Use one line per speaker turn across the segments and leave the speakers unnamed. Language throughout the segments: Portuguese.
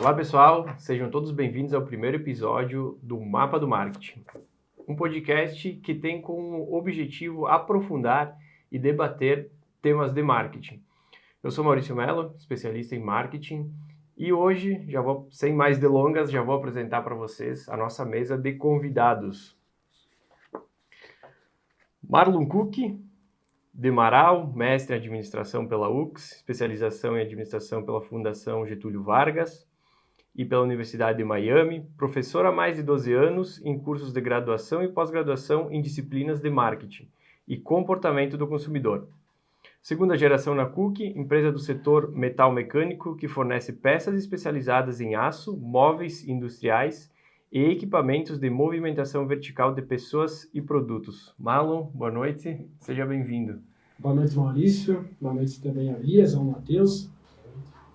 Olá pessoal, sejam todos bem-vindos ao primeiro episódio do Mapa do Marketing, um podcast que tem como objetivo aprofundar e debater temas de marketing. Eu sou Maurício Mello, especialista em marketing, e hoje, sem mais delongas, já vou apresentar para vocês a nossa mesa de convidados. Marlon Cook, de Marau, mestre em administração pela UX, especialização em administração pela Fundação Getúlio Vargas e pela Universidade de Miami, professor há mais de 12 anos em cursos de graduação e pós-graduação em disciplinas de marketing e comportamento do consumidor. Segunda geração na Cook, empresa do setor metal mecânico que fornece peças especializadas em aço, móveis industriais e equipamentos de movimentação vertical de pessoas e produtos. Marlon, boa noite, seja bem-vindo.
Boa noite, Maurício. Boa noite também a Elias, ao Matheus.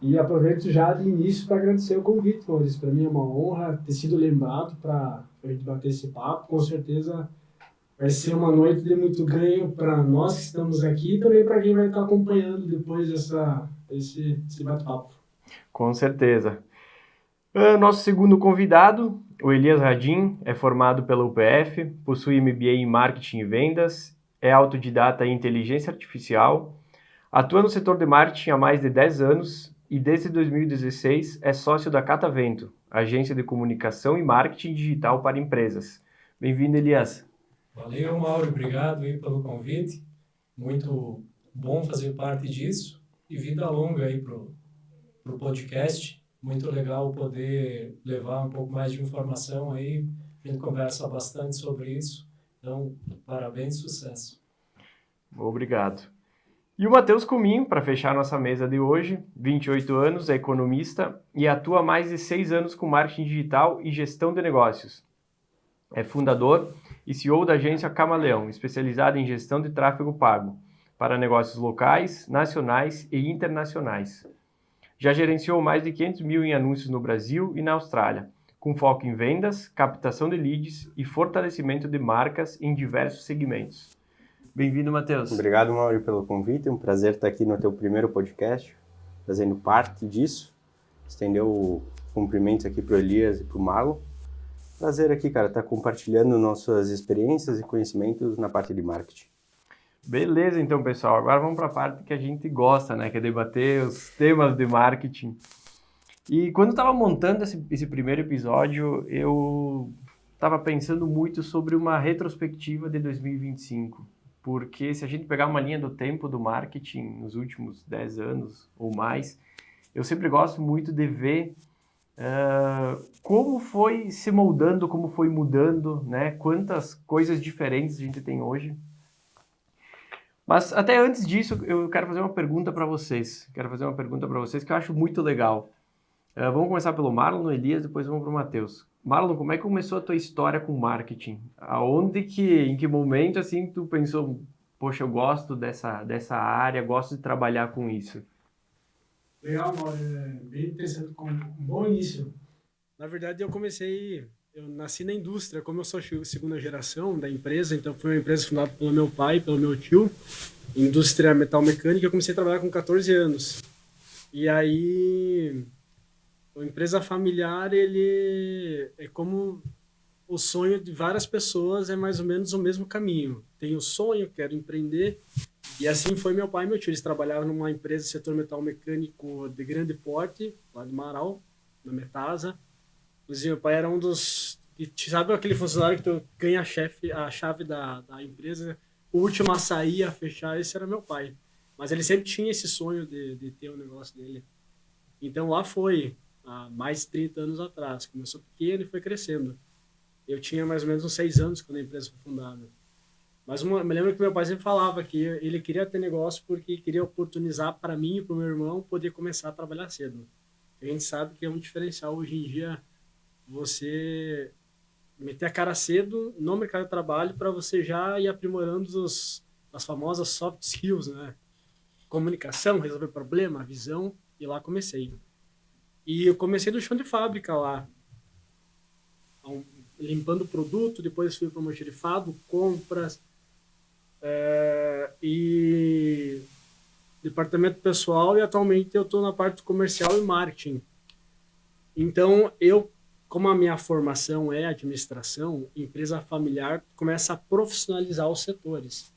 E aproveito já de início para agradecer o convite, Maurício. Para mim é uma honra ter sido lembrado para a gente bater esse papo. Com certeza vai ser uma noite de muito ganho para nós que estamos aqui e também para quem vai estar acompanhando depois esse bate-papo.
Com certeza. Nosso segundo convidado, o Elias Radim, é formado pela UPF, possui MBA em Marketing e Vendas, é autodidata em Inteligência Artificial, atua no setor de marketing há mais de 10 anos e desde 2016 é sócio da Catavento, agência de comunicação e marketing digital para empresas. Bem-vindo, Elias.
Valeu, Mauro. Obrigado aí pelo convite. Muito bom fazer parte disso e vida longa aí pro podcast. Muito legal poder levar um pouco mais de informação aí. A gente conversa bastante sobre isso. Então, parabéns e sucesso.
Obrigado. E o Matheus Cominho, para fechar nossa mesa de hoje, 28 anos, é economista e atua há mais de 6 anos com marketing digital e gestão de negócios. É fundador e CEO da agência Camaleão, especializada em gestão de tráfego pago para negócios locais, nacionais e internacionais. Já gerenciou mais de 500 mil em anúncios no Brasil e na Austrália, com foco em vendas, captação de leads e fortalecimento de marcas em diversos segmentos. Bem-vindo, Matheus.
Obrigado, Mauro, pelo convite. É um prazer estar aqui no teu primeiro podcast, fazendo parte disso. Estender o cumprimento aqui para o Elias e para o Marlon. Prazer aqui, cara, estar compartilhando nossas experiências e conhecimentos na parte de marketing.
Beleza, então, pessoal. Agora vamos para a parte que a gente gosta, né? Que é debater os temas de marketing. E quando eu estava montando esse primeiro episódio, eu estava pensando muito sobre uma retrospectiva de 2025. Porque se a gente pegar uma linha do tempo do marketing nos últimos 10 anos ou mais, eu sempre gosto muito de ver como foi se moldando, como foi mudando, né? Quantas coisas diferentes a gente tem hoje. Mas até antes disso, eu quero fazer uma pergunta para vocês. Que eu acho muito legal. Vamos começar pelo Marlon, Elias, depois vamos para o Matheus. Marlon, como é que começou a tua história com marketing? Em que momento, assim, tu pensou, poxa, eu gosto dessa área, gosto de trabalhar com isso?
Legal, Mauro. É bem interessante, com um bom início. Na verdade, eu nasci na indústria, como eu sou segunda geração da empresa, então foi uma empresa fundada pelo meu pai, pelo meu tio, indústria metal mecânica, eu comecei a trabalhar com 14 anos. E aí, a empresa familiar, ele é como o sonho de várias pessoas, é mais ou menos o mesmo caminho. Tenho sonho, quero empreender, e assim foi meu pai e meu tio. Eles trabalhavam numa empresa do setor metal mecânico de grande porte, lá de Marau, na Metasa. Inclusive, meu pai era um dos... Sabe aquele funcionário que tu ganha a chave da empresa, o último a sair, a fechar? Esse era meu pai. Mas ele sempre tinha esse sonho de ter o negócio dele. Então, lá foi, há mais de 30 anos atrás. Começou pequeno e foi crescendo. Eu tinha mais ou menos uns 6 anos quando a empresa foi fundada. Mas me lembro que meu pai sempre falava que ele queria ter negócio porque queria oportunizar para mim e para o meu irmão poder começar a trabalhar cedo. A gente sabe que é um diferencial hoje em dia você meter a cara cedo no mercado de trabalho para você já ir aprimorando as famosas soft skills, né? Comunicação, resolver problema, visão, e lá comecei. E eu comecei do chão de fábrica lá, limpando o produto, depois fui para o almoxarifado, compras, e departamento pessoal, e atualmente eu estou na parte comercial e marketing. Então, como a minha formação é administração, empresa familiar começa a profissionalizar os setores.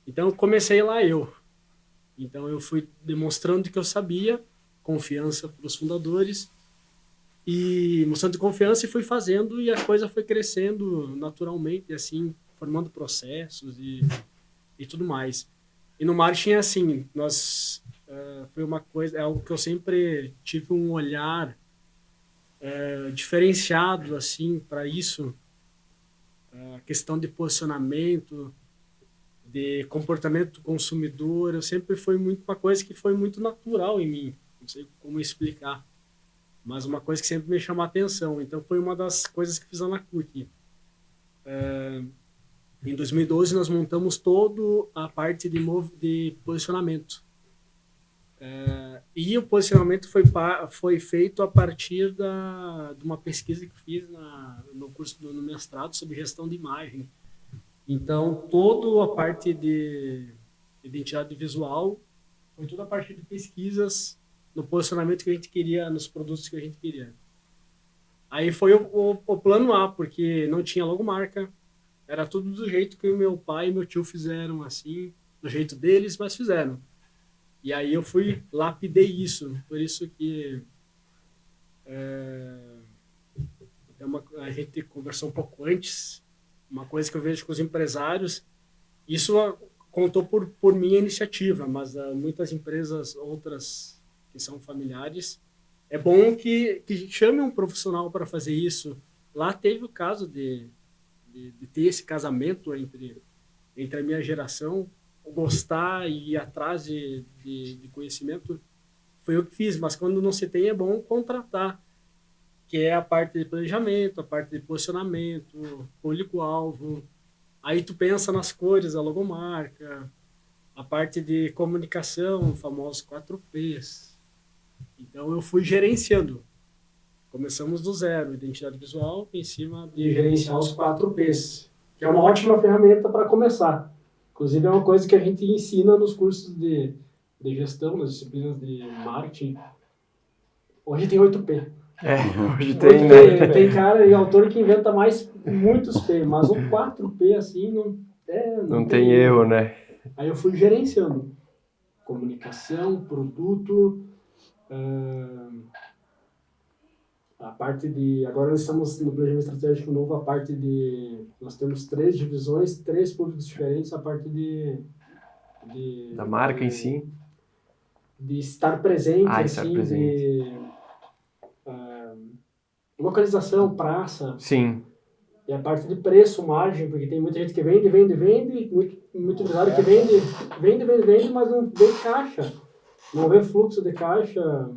Então, comecei lá eu. Então, eu fui demonstrando que eu sabia, confiança para os fundadores, e mostrando confiança e fui fazendo, e a coisa foi crescendo naturalmente, assim, formando processos e tudo mais. E no marketing, assim, foi uma coisa, é algo que eu sempre tive um olhar diferenciado, assim, para isso, a questão de posicionamento, de comportamento do consumidor, eu sempre foi muito uma coisa que foi muito natural em mim, não sei como explicar, mas uma coisa que sempre me chamou a atenção. Então foi uma das coisas que fiz lá na CUT. Em 2012 nós montamos toda a parte de posicionamento. E o posicionamento foi feito a partir de uma pesquisa que fiz no curso no mestrado sobre gestão de imagem. Então, toda a parte de identidade visual foi toda a parte de pesquisas no posicionamento que a gente queria, nos produtos que a gente queria. Aí foi o plano A, porque não tinha logomarca, era tudo do jeito que o meu pai e meu tio fizeram, assim, do jeito deles, mas fizeram. E aí eu lapidei isso, por isso que a gente conversou um pouco antes, uma coisa que eu vejo com os empresários, isso contou por minha iniciativa, mas muitas empresas, outras que são familiares, é bom que chame um profissional para fazer isso. Lá teve o caso de ter esse casamento entre a minha geração, gostar e ir atrás de conhecimento, foi eu que fiz, mas quando não se tem é bom contratar, que é a parte de planejamento, a parte de posicionamento, público-alvo, aí tu pensa nas cores, a logomarca, a parte de comunicação, os famosos 4Ps. Então eu fui gerenciando. Começamos do zero, identidade visual, em cima de gerenciar os 4Ps, que é uma ótima ferramenta para começar. Inclusive é uma coisa que a gente ensina nos cursos de gestão, nas disciplinas de marketing. Hoje tem 8P.
Hoje tem, né?
Tem cara e autor que inventa muitos P, mas o 4P assim não
tem erro, né?
Aí eu fui gerenciando comunicação, produto, a parte de... Agora nós estamos no planejamento estratégico novo, nós temos 3 divisões, 3 públicos diferentes, a parte
da marca em si.
De estar presente,
estar presente.
Localização, praça.
Sim.
E a parte de preço, margem, porque tem muita gente que vende, muito empresário que vende, mas não vê caixa, não vê fluxo de caixa.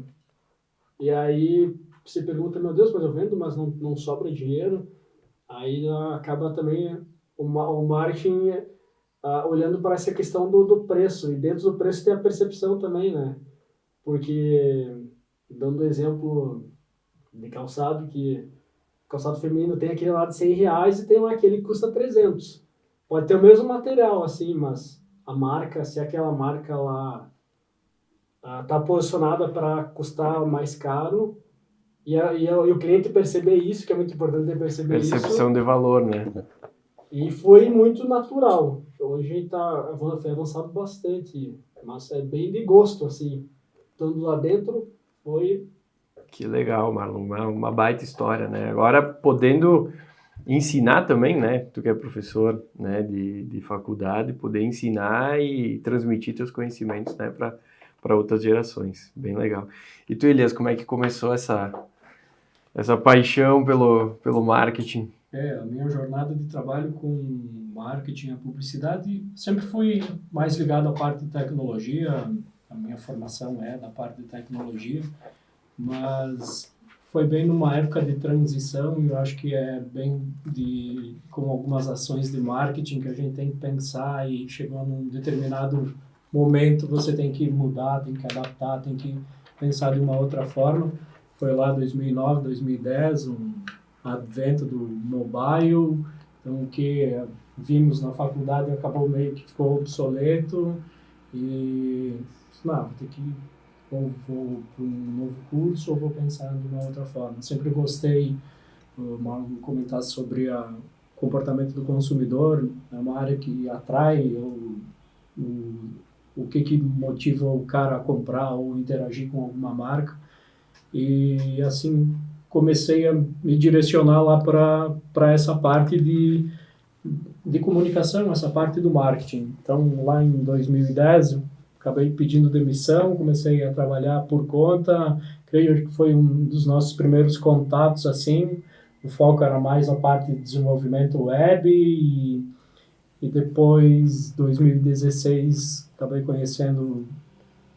E aí você pergunta, meu Deus, mas eu vendo, mas não sobra dinheiro. Aí acaba também o marketing olhando para essa questão do preço. E dentro do preço tem a percepção também, né? Porque, dando exemplo de calçado, que calçado feminino tem aquele lá de R$100 e tem lá aquele que custa 300. Pode ter o mesmo material, assim, mas a marca, se aquela marca lá está posicionada para custar mais caro e o cliente perceber isso, que é muito importante perceber isso.
Percepção de valor, né?
E foi muito natural. Hoje a gente foi avançado bastante, mas é bem de gosto, assim. Estando lá dentro, foi...
Que legal, Marlon, uma baita história, né? Agora, podendo ensinar também, né? Tu que é professor, né, de faculdade, poder ensinar e transmitir teus conhecimentos, né, para outras gerações. Bem legal. E tu, Elias, como é que começou essa paixão pelo marketing?
A minha jornada de trabalho com marketing e publicidade sempre fui mais ligado à parte de tecnologia. A minha formação é da parte de tecnologia, mas foi bem numa época de transição, e eu acho que é bem com algumas ações de marketing que a gente tem que pensar, e chegou num determinado momento você tem que mudar, tem que adaptar, tem que pensar de uma outra forma. Foi lá 2009, 2010, um advento do mobile, então o que vimos na faculdade acabou meio que ficou obsoleto, e vou ter que ou vou para um novo curso, ou vou pensar de uma outra forma. Sempre gostei, o Marlon comentasse sobre o comportamento do consumidor, é uma área que atrai o que motiva o cara a comprar ou interagir com alguma marca. E assim comecei a me direcionar lá para essa parte de comunicação, essa parte do marketing. Então, lá em 2010, eu acabei pedindo demissão, comecei a trabalhar por conta, creio que foi um dos nossos primeiros contatos assim. O foco era mais a parte de desenvolvimento web e depois, 2016, acabei conhecendo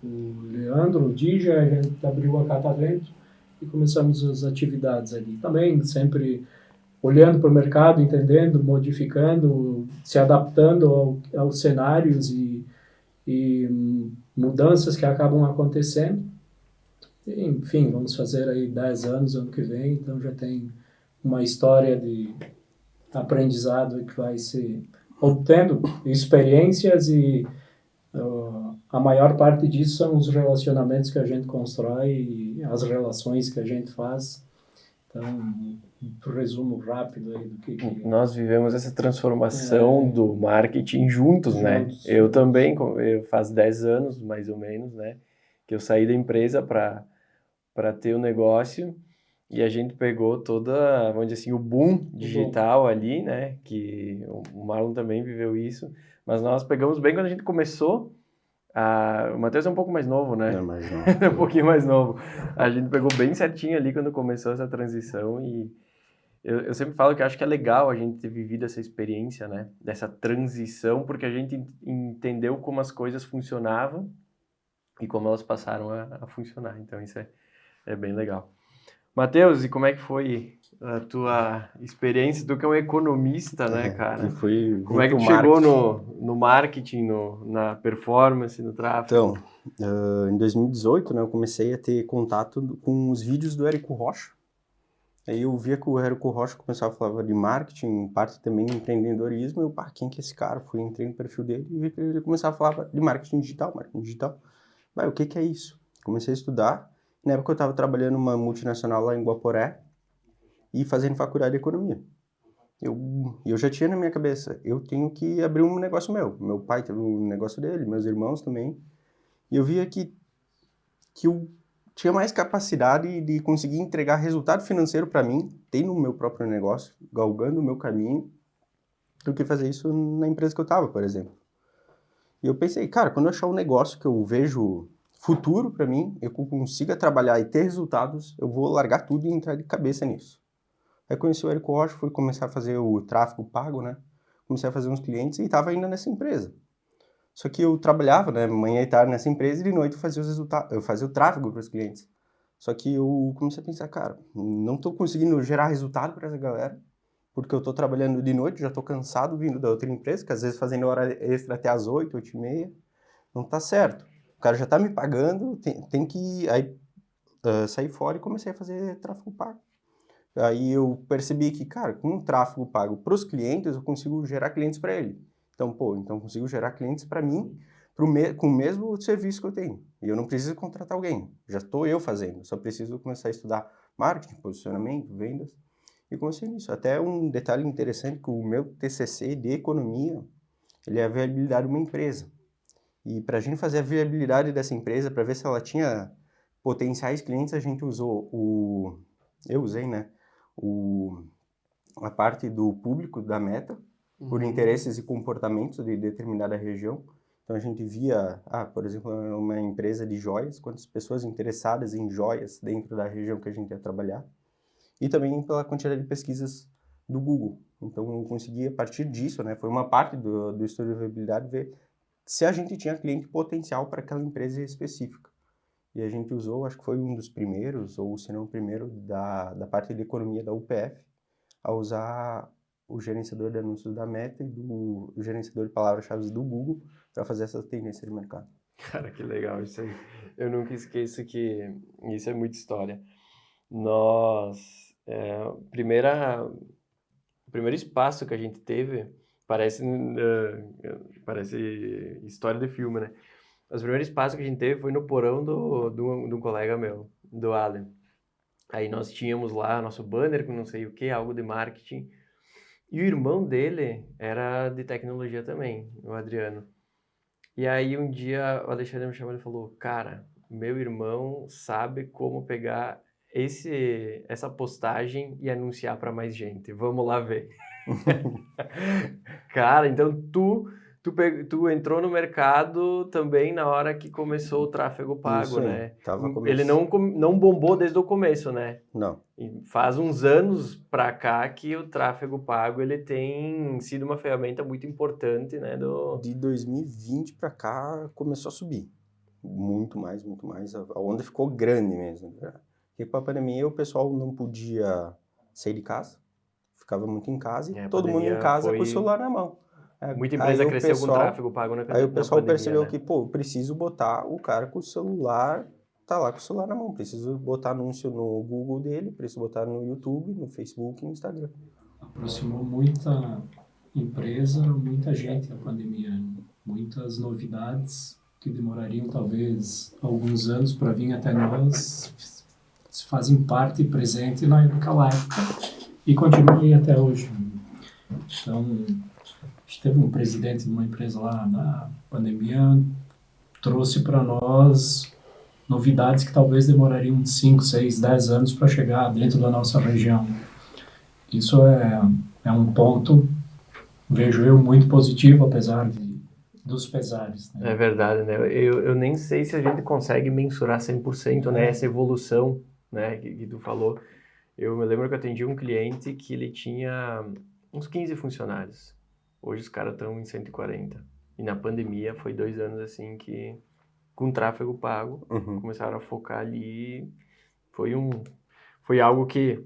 o Leandro, o Dija, a gente abriu a Catavento e começamos as atividades ali. Também sempre olhando para o mercado, entendendo, modificando, se adaptando aos cenários e mudanças que acabam acontecendo. E, enfim, vamos fazer aí 10 anos ano que vem, então já tem uma história de aprendizado que vai se obtendo experiências e a maior parte disso são os relacionamentos que a gente constrói e as relações que a gente faz. Então, um resumo rápido aí do que
Nós vivemos essa transformação do marketing juntos, né? Eu também, eu faz 10 anos, mais ou menos, né? Que eu saí da empresa para ter o negócio e a gente pegou toda, vamos dizer assim, o boom digital ali, né? Que o Marlon também viveu isso. Mas nós pegamos bem quando a gente começou. O Matheus é um pouco mais novo, né?
Não, mas não.
Um pouquinho mais novo. A gente pegou bem certinho ali quando começou essa transição e eu sempre falo que acho que é legal a gente ter vivido essa experiência, né? Dessa transição, porque a gente entendeu como as coisas funcionavam e como elas passaram a funcionar. Então isso é bem legal. Matheus, e como é que foi a tua experiência? Tu que é um economista, né, cara? Como é que tu chegou no marketing, na performance, no tráfego?
Então, em 2018, né, eu comecei a ter contato com os vídeos do Érico Rocha. Aí eu via que o Érico Rocha começava a falar de marketing, parte também de empreendedorismo, e eu, quem que é esse cara? Entrei no perfil dele e vi que ele começava a falar de marketing digital. O que é isso? Comecei a estudar. Na época eu estava trabalhando numa multinacional lá em Guaporé e fazendo faculdade de economia. Eu já tinha na minha cabeça, eu tenho que abrir um negócio meu. Meu pai teve um negócio dele, meus irmãos também. E eu via que eu tinha mais capacidade de conseguir entregar resultado financeiro para mim, tendo o meu próprio negócio, galgando o meu caminho, do que fazer isso na empresa que eu estava, por exemplo. E eu pensei, cara, quando eu achar um negócio que eu vejo futuro para mim, eu consiga trabalhar e ter resultados, eu vou largar tudo e entrar de cabeça nisso. Aí conheci o Érico Rocha, fui começar a fazer o tráfego pago, né? Comecei a fazer uns clientes e estava ainda nessa empresa. Só que eu trabalhava, né, manhã e tarde nessa empresa e de noite eu fazia o tráfego para os clientes. Só que eu comecei a pensar, cara, não estou conseguindo gerar resultado para essa galera, porque eu estou trabalhando de noite, já estou cansado vindo da outra empresa, que às vezes fazendo hora extra até às 8, 8h30, não tá certo. O cara já tá me pagando, tem que sair fora e comecei a fazer tráfego pago. Aí eu percebi que, cara, com o tráfego pago para os clientes, eu consigo gerar clientes para ele. Então, então eu consigo gerar clientes para mim com o mesmo serviço que eu tenho. E eu não preciso contratar alguém, já estou eu fazendo. Só preciso começar a estudar marketing, posicionamento, vendas. E comecei nisso. Até um detalhe interessante, que o meu TCC de economia, ele é a viabilidade de uma empresa. E para a gente fazer a viabilidade dessa empresa, para ver se ela tinha potenciais clientes, a gente eu usei, né, a parte do público da meta, por interesses e comportamentos de determinada região. Então a gente via, por exemplo, uma empresa de joias, quantas pessoas interessadas em joias dentro da região que a gente ia trabalhar. E também pela quantidade de pesquisas do Google. Então eu consegui, a partir disso, né, foi uma parte do estudo de viabilidade, ver se a gente tinha cliente potencial para aquela empresa específica. E a gente usou, acho que foi um dos primeiros, ou se não o primeiro, da parte de economia da UPF, a usar o gerenciador de anúncios da Meta e o gerenciador de palavras-chave do Google para fazer essa tendência de mercado.
Cara, que legal isso aí. Eu nunca esqueço que isso é muita história. Nós, o primeiro espaço que a gente teve, parece história de filme, né? os primeiros passos que a gente teve foi no porão de um colega meu, do Alan. Aí nós tínhamos lá nosso banner com não sei o que, algo de marketing. E o irmão dele era de tecnologia também, o Adriano. E aí um dia o Alexandre me chamou e falou, cara, meu irmão sabe como pegar essa postagem e anunciar para mais gente. Vamos lá ver. Cara, então tu entrou no mercado também na hora que começou o tráfego pago,
Isso aí,
né?
tava
Ele não bombou desde o começo, né?
Não.
E faz uns anos pra cá que o tráfego pago ele tem sido uma ferramenta muito importante, né?
De 2020 para cá começou a subir. Muito mais. A onda ficou grande mesmo. Porque com a pandemia o pessoal não podia sair de casa, ficava muito em casa e todo mundo em casa com o celular na mão.
Muita empresa cresceu com tráfego pago na pandemia.
Aí o pessoal percebeu que, pô, preciso botar o cara com o celular, tá lá com o celular na mão. Preciso botar anúncio no Google dele, preciso botar no YouTube, no Facebook e no Instagram.
Aproximou muita empresa, muita gente a pandemia. Muitas novidades que demorariam talvez alguns anos para vir até nós, fazem parte presente naquela época e continuam aí até hoje. Então, a gente teve um presidente de uma empresa lá na pandemia, trouxe para nós novidades que talvez demorariam 5, 6, 10 anos para chegar dentro da nossa região. Isso é um ponto, vejo eu, muito positivo, apesar dos pesares. Né?
É verdade, né? Eu nem sei se a gente consegue mensurar 100%, né? Essa evolução, né, que tu falou. Eu me lembro que eu atendi um cliente que ele tinha uns 15 funcionários. Hoje os caras estão em 140. E na pandemia foi 2 anos assim que, com tráfego pago, começaram a focar ali. Foi algo que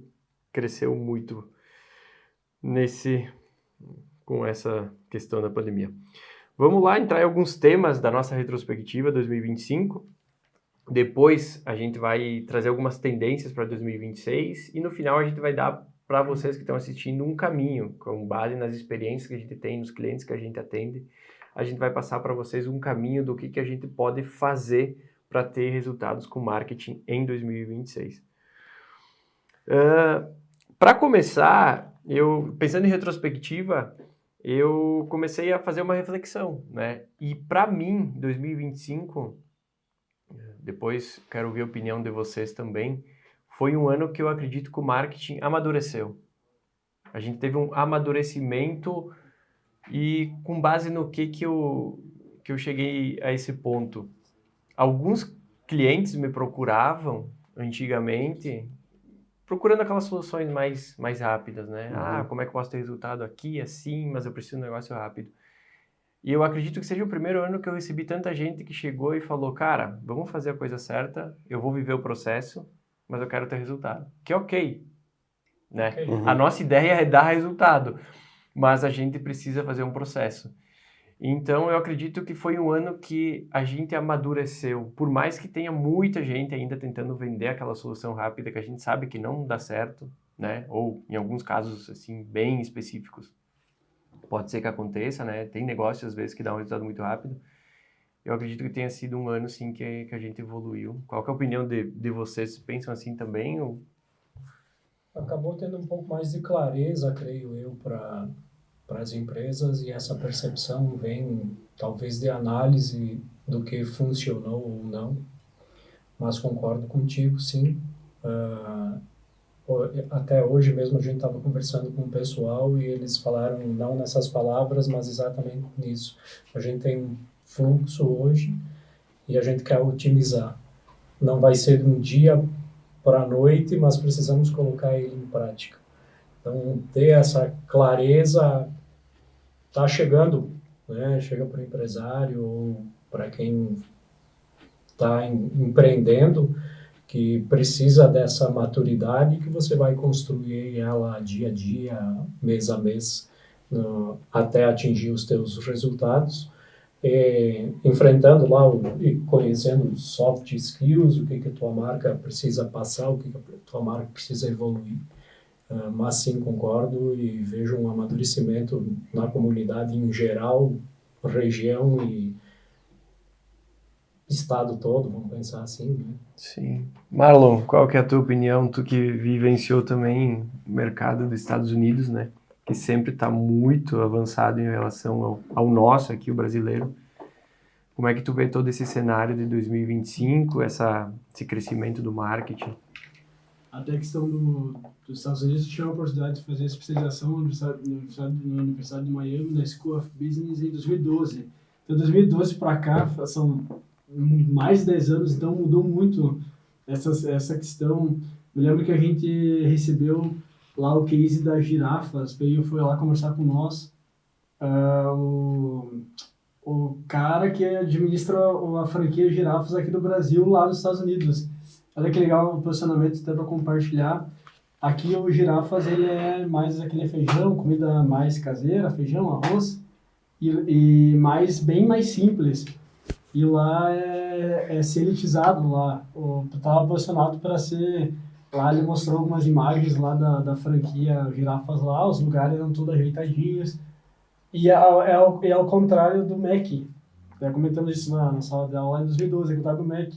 cresceu muito com essa questão da pandemia. Vamos lá entrar em alguns temas da nossa retrospectiva 2025. Depois a gente vai trazer algumas tendências para 2026 e no final a gente vai dar para vocês que estão assistindo um caminho, com base nas experiências que a gente tem, nos clientes que a gente atende. A gente vai passar para vocês um caminho do que a gente pode fazer para ter resultados com marketing em 2026. Para começar, pensando em retrospectiva, eu comecei a fazer uma reflexão, né? E para mim, 2025, depois quero ouvir a opinião de vocês também, foi um ano que eu acredito que o marketing amadureceu. A gente teve um amadurecimento e com base no que eu cheguei a esse ponto. Alguns clientes me procuravam antigamente procurando aquelas soluções mais rápidas, né? Como é que eu posso ter resultado aqui, assim, mas eu preciso de um negócio rápido. E eu acredito que seja o primeiro ano que eu recebi tanta gente que chegou e falou, cara, vamos fazer a coisa certa, eu vou viver o processo, mas eu quero ter resultado. Que é ok, né? A nossa ideia é dar resultado, mas a gente precisa fazer um processo. Então, eu acredito que foi um ano que a gente amadureceu. Por mais que tenha muita gente ainda tentando vender aquela solução rápida que a gente sabe que não dá certo, né? Ou, em alguns casos, assim, bem específicos, pode ser que aconteça, né? Tem negócios, às vezes, que dão um resultado muito rápido. Eu acredito que tenha sido um ano, sim, que a gente evoluiu. Qual que é a opinião de vocês? Vocês pensam assim também? Ou...
Acabou tendo um pouco mais de clareza, creio eu, para as empresas, e essa percepção vem talvez de análise do que funcionou ou não, mas concordo contigo, sim. Até hoje mesmo a gente estava conversando com o pessoal e eles falaram não nessas palavras, mas exatamente nisso. A gente tem um fluxo hoje e a gente quer otimizar. Não vai ser de um dia para a noite, mas precisamos colocar ele em prática. Então, ter essa clareza está chegando, né? Chega para o empresário ou para quem está empreendendo, que precisa dessa maturidade que você vai construir ela dia a dia, mês a mês, até atingir os teus resultados, enfrentando lá e conhecendo os soft skills, o que a tua marca precisa passar, o que a tua marca precisa evoluir. Mas sim, concordo e vejo um amadurecimento na comunidade em geral, região, e estado todo, vamos pensar assim, né?
Sim. Marlon, qual que é a tua opinião? Tu que vivenciou também o mercado dos Estados Unidos, né? Que sempre está muito avançado em relação ao nosso aqui, o brasileiro. Como é que tu vê todo esse cenário de 2025, esse crescimento do marketing?
Até a questão dos Estados Unidos, eu tive a oportunidade de fazer especialização na Universidade de Miami, na School of Business, em 2012. Então, 2012 para cá, são mais de 10 anos, então mudou muito essa questão. Me lembro que a gente recebeu lá o case das girafas, foi lá conversar com nós. O cara que administra a franquia Girafas aqui do Brasil, lá nos Estados Unidos. Olha que legal o posicionamento, até para compartilhar. Aqui o Girafas, ele é mais aquele feijão, comida mais caseira, feijão, arroz, e bem mais simples. E lá é ser elitizado lá. Estava posicionado para ser... Lá ele mostrou algumas imagens lá da franquia Girafas lá, os lugares eram todos ajeitadinhos. E é ao contrário do Mac. Comentamos isso na sala de aula em 2012, que do Mac.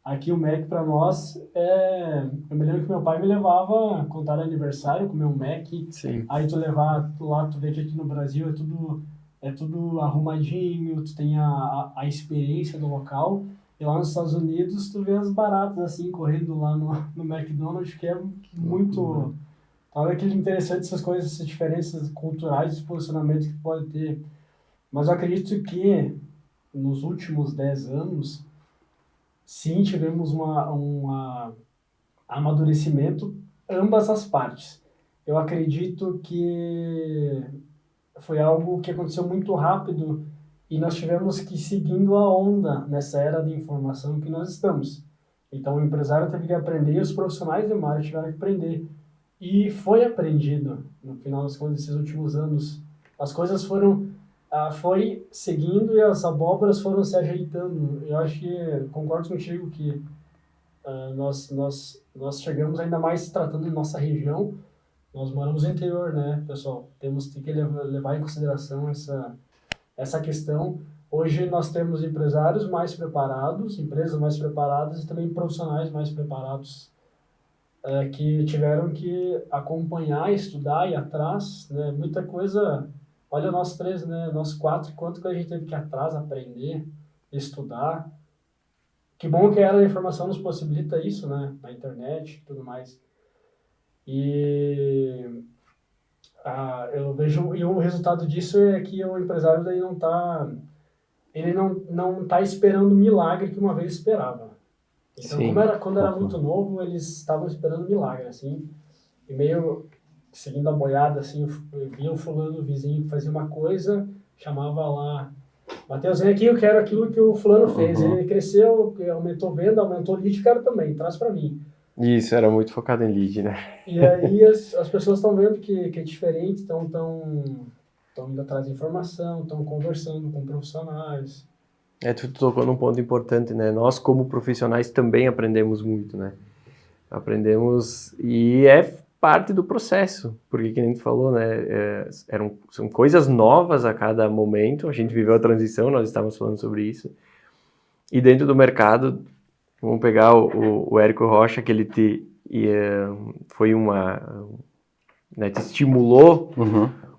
Aqui o Mac para nós eu me lembro que meu pai me levava quando era aniversário, comer um Mac.
Sim.
Aí tu levar lá, tu vê que aqui no Brasil é tudo arrumadinho, tu tem a experiência do local. E lá nos Estados Unidos tu vê as baratas assim correndo lá no McDonald's, que é muito... Olha que interessante essas coisas, essas diferenças culturais, de posicionamento que pode ter. Mas eu acredito que nos últimos 10 anos, sim, tivemos um amadurecimento ambas as partes. Eu acredito que foi algo que aconteceu muito rápido e nós tivemos que ir seguindo a onda nessa era de informação que nós estamos. Então o empresário teve que aprender e os profissionais de marketing tiveram que aprender. E foi aprendido, no final das contas, nesses últimos anos. As coisas foi seguindo e as abóboras foram se ajeitando. Eu acho que, concordo contigo que nós chegamos ainda mais tratando de nossa região. Nós moramos no interior, né, pessoal? Temos que levar em consideração essa questão. Hoje nós temos empresários mais preparados, empresas mais preparadas e também profissionais mais preparados, que tiveram que acompanhar, estudar, ir atrás, né? Muita coisa, olha nós três, né? Nós quatro, quanto que a gente teve que ir atrás, aprender, estudar. Que bom que a era da informação nos possibilita isso, né? Na internet e tudo mais. E eu vejo, e o resultado disso é que o empresário daí não tá esperando o milagre que uma vez esperava. Então, quando era muito novo, eles estavam esperando milagre, assim, e meio seguindo a boiada, assim, via o fulano, o vizinho que fazia uma coisa, chamava lá, Matheus, vem aqui, eu quero aquilo que o fulano fez. Ele cresceu, aumentou venda, aumentou lead, quero também, traz para mim.
Isso, era muito focado em lead, né?
E aí as pessoas estão vendo que é diferente, estão indo atrás de informação, estão conversando com profissionais.
Tu tocou num ponto importante, né? Nós, como profissionais, também aprendemos muito, né? Aprendemos e é parte do processo, porque, como a gente falou, né? São coisas novas a cada momento. A gente viveu a transição, nós estávamos falando sobre isso. E dentro do mercado, vamos pegar o Érico Rocha, que ele foi né, te estimulou,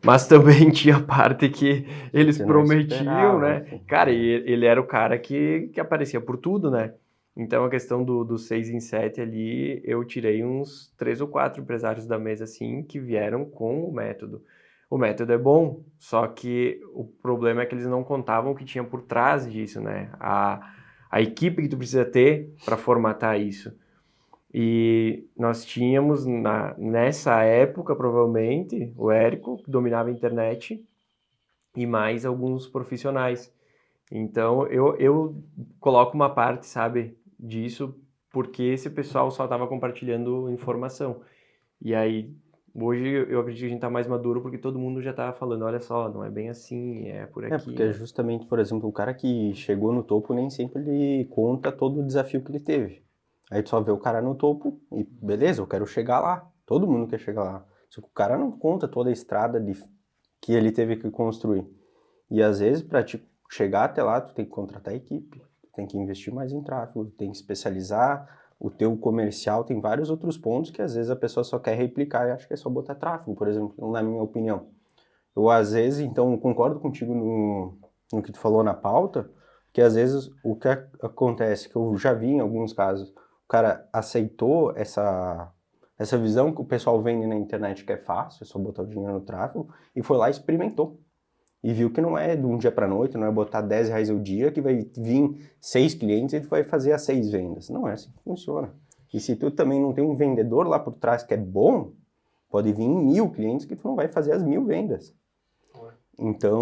mas também tinha a parte que eles prometiam, né? Cara, e ele era o cara que aparecia por tudo, né? Então, a questão do 6 em 7 ali, eu tirei uns 3 ou 4 empresários da mesa, assim, que vieram com o método. O método é bom, só que o problema é que eles não contavam o que tinha por trás disso, né? A equipe que tu precisa ter para formatar isso. E nós tínhamos, nessa época, provavelmente, o Érico, que dominava a internet, e mais alguns profissionais. Então, eu coloco uma parte, sabe, disso, porque esse pessoal só estava compartilhando informação. E aí, hoje, eu acredito que a gente está mais maduro, porque todo mundo já estava falando, olha só, não é bem assim, é por aqui.
Porque justamente, por exemplo, o cara que chegou no topo, nem sempre ele conta todo o desafio que ele teve. Aí tu só vê o cara no topo e beleza, eu quero chegar lá. Todo mundo quer chegar lá. Só que o cara não conta toda a estrada que ele teve que construir. E às vezes, para chegar até lá, tu tem que contratar a equipe, tem que investir mais em tráfego, tem que especializar o teu comercial, tem vários outros pontos que às vezes a pessoa só quer replicar e acha que é só botar tráfego, por exemplo, na minha opinião. Eu às vezes, então, concordo contigo no que tu falou na pauta, que às vezes o que acontece, que eu já vi em alguns casos, o cara aceitou essa visão que o pessoal vende na internet que é fácil, é só botar o dinheiro no tráfego, e foi lá e experimentou. E viu que não é de um dia para noite, não é botar R$10 ao dia que vai vir 6 clientes e tu vai fazer as 6 vendas. Não é assim que funciona. E se tu também não tem um vendedor lá por trás que é bom, pode vir 1.000 clientes que tu não vai fazer as 1.000 vendas. Então,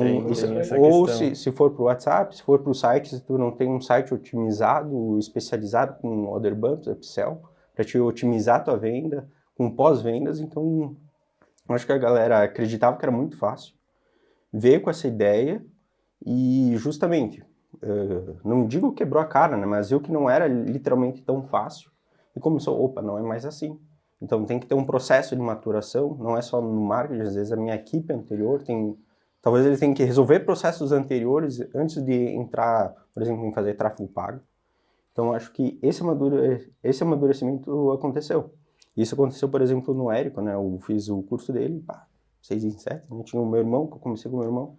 ou se for para o WhatsApp, se for para o site, se tu não tem um site otimizado, especializado com order bumps, upsell, para te otimizar a tua venda, com pós-vendas, então acho que a galera acreditava que era muito fácil, veio com essa ideia e justamente, não digo quebrou a cara, né, mas viu que não era literalmente tão fácil e começou, opa, não é mais assim. Então tem que ter um processo de maturação, não é só no marketing, às vezes a minha equipe anterior talvez ele tenha que resolver processos anteriores antes de entrar, por exemplo, em fazer tráfego pago. Então, acho que esse amadurecimento aconteceu. Isso aconteceu, por exemplo, no Érico, né? Eu fiz o curso dele, 6 em 7, né? Tinha o meu irmão, que eu comecei com o meu irmão.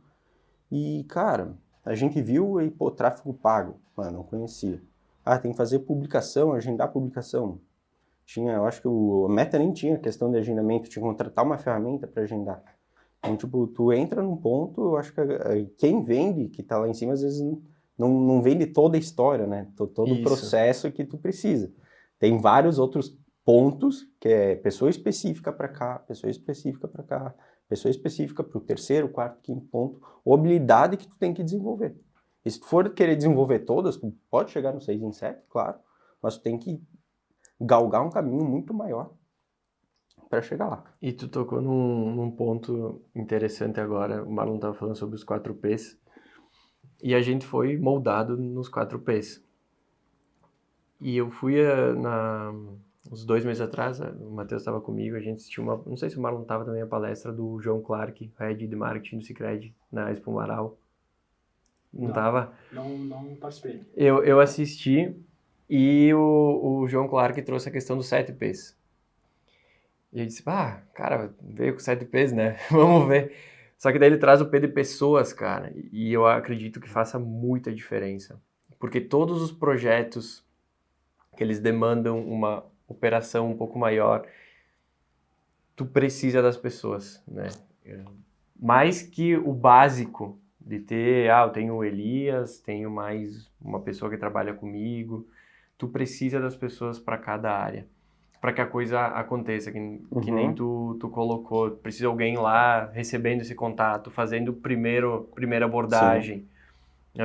E, cara, a gente viu e, tráfego pago. Mano, não conhecia. Tem que fazer publicação, agendar publicação. Eu acho que a meta nem tinha questão de agendamento, tinha que contratar uma ferramenta para agendar. Então, tipo, tu entra num ponto, eu acho que quem vende, que tá lá em cima, às vezes não vende toda a história, né? Todo o processo que tu precisa. Tem vários outros pontos, que é pessoa específica para cá, pessoa específica para cá, pessoa específica para o terceiro, quarto, quinto ponto, ou habilidade que tu tem que desenvolver. E se tu for querer desenvolver todas, tu pode chegar no 6 em 7, claro, mas tu tem que galgar um caminho muito maior para chegar lá.
E tu tocou num ponto interessante agora, o Marlon estava falando sobre os 4 Ps, e a gente foi moldado nos 4 Ps. E eu fui uns 2 meses atrás, o Matheus estava comigo, a gente assistiu não sei se o Marlon estava também, a palestra do João Clark, Head de Marketing do Sicredi, na Expo Marau. Não estava?
Não participei.
Eu assisti e o João Clark trouxe a questão dos 7 Ps. E eu disse, cara, veio com 7 Ps, né? Vamos ver. Só que daí ele traz o P de pessoas, cara. E eu acredito que faça muita diferença. Porque todos os projetos que eles demandam uma operação um pouco maior, tu precisa das pessoas, né? Mais que o básico de ter, eu tenho o Elias, tenho mais uma pessoa que trabalha comigo. Tu precisa das pessoas para cada área, para que a coisa aconteça, que nem tu colocou. Precisa alguém lá recebendo esse contato, fazendo primeira abordagem.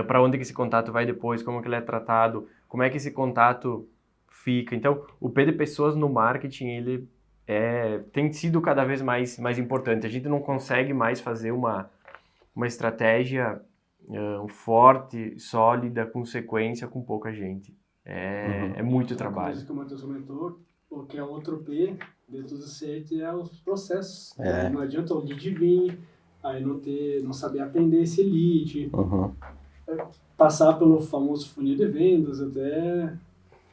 Para onde que esse contato vai depois, como que ele é tratado, como é que esse contato fica. Então, o P de pessoas no marketing, ele tem sido cada vez mais importante. A gente não consegue mais fazer uma estratégia forte, sólida, com sequência, com pouca gente. É muito trabalho.
Uma coisa que o Matheus comentou, o que é outro P dentro do CET é os processos. Não adianta o lead vir, aí não saber atender esse lead, passar pelo famoso funil de vendas até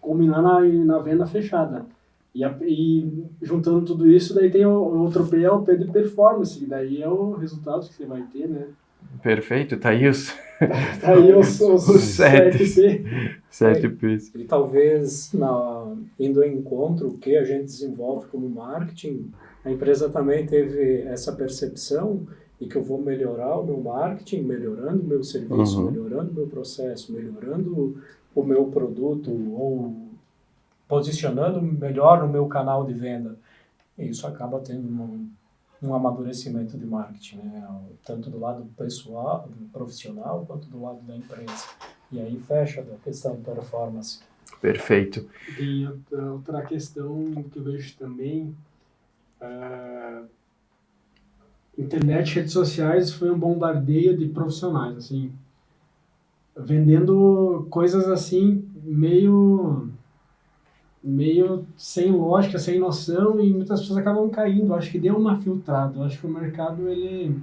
culminar na venda fechada. E juntando tudo isso, daí tem o outro P, é o P de performance, que daí é o resultado que você vai ter, né?
Perfeito, tá aí os 7 Ps.
E talvez, indo ao encontro, o que a gente desenvolve como marketing, a empresa também teve essa percepção de que eu vou melhorar o meu marketing, melhorando o meu serviço, melhorando o meu processo, melhorando o meu produto, ou posicionando melhor no meu canal de venda. E isso acaba tendo um amadurecimento de marketing, né? Tanto do lado pessoal, profissional, quanto do lado da empresa. E aí fecha a questão de performance.
Perfeito.
E outra questão que eu vejo também, internet, redes sociais foi um bombardeio de profissionais, assim, vendendo coisas assim meio sem lógica, sem noção, e muitas pessoas acabam caindo. Acho que deu uma filtrada. Acho que o mercado ele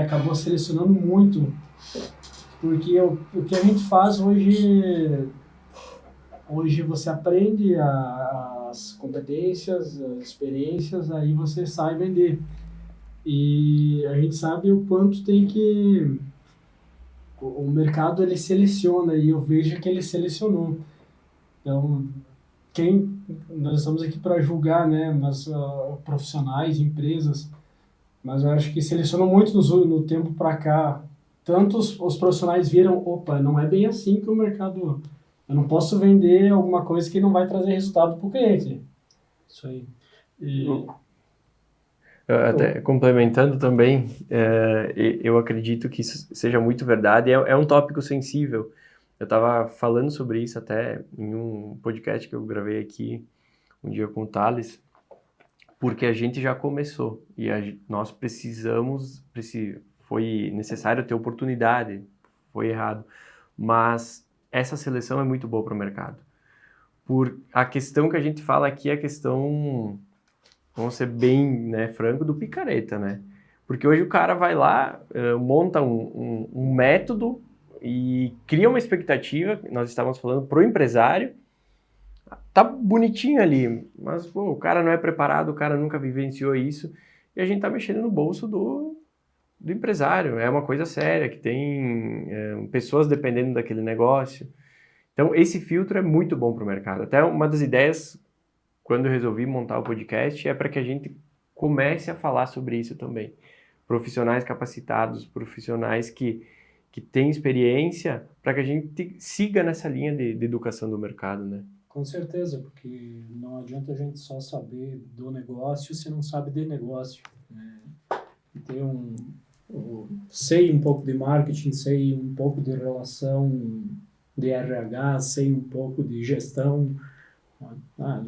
acabou selecionando muito Porque o que a gente faz hoje você aprende as competências, as experiências, aí você sai vender. E a gente sabe o quanto tem que... O mercado, ele seleciona, e eu vejo que ele selecionou. Então, nós estamos aqui para julgar, né, mas profissionais, empresas, mas eu acho que selecionou muito no tempo para cá. Tanto os profissionais viram, opa, não é bem assim que o mercado... Eu não posso vender alguma coisa que não vai trazer resultado para o cliente.
Isso aí.
Até complementando também, eu acredito que isso seja muito verdade. É um tópico sensível. Eu estava falando sobre isso até em um podcast que eu gravei aqui um dia com o Thales, porque a gente já começou e nós foi necessário ter oportunidade, foi errado, mas essa seleção é muito boa para o mercado. A questão que a gente fala aqui é a questão, vamos ser bem, né, franco, do picareta, né? Porque hoje o cara vai lá, monta um método e cria uma expectativa, nós estávamos falando, pro empresário, tá bonitinho ali, mas pô, o cara não é preparado, o cara nunca vivenciou isso, e a gente tá mexendo no bolso do empresário. É uma coisa séria, que tem pessoas dependendo daquele negócio. Então, esse filtro é muito bom para o mercado. Até uma das ideias, quando eu resolvi montar o podcast, é para que a gente comece a falar sobre isso também. Profissionais capacitados, profissionais que têm experiência, para que a gente siga nessa linha de educação do mercado, né?
Com certeza, porque não adianta a gente só saber do negócio se não sabe de negócio, né? Sei um pouco de marketing, sei um pouco de relação de RH, sei um pouco de gestão.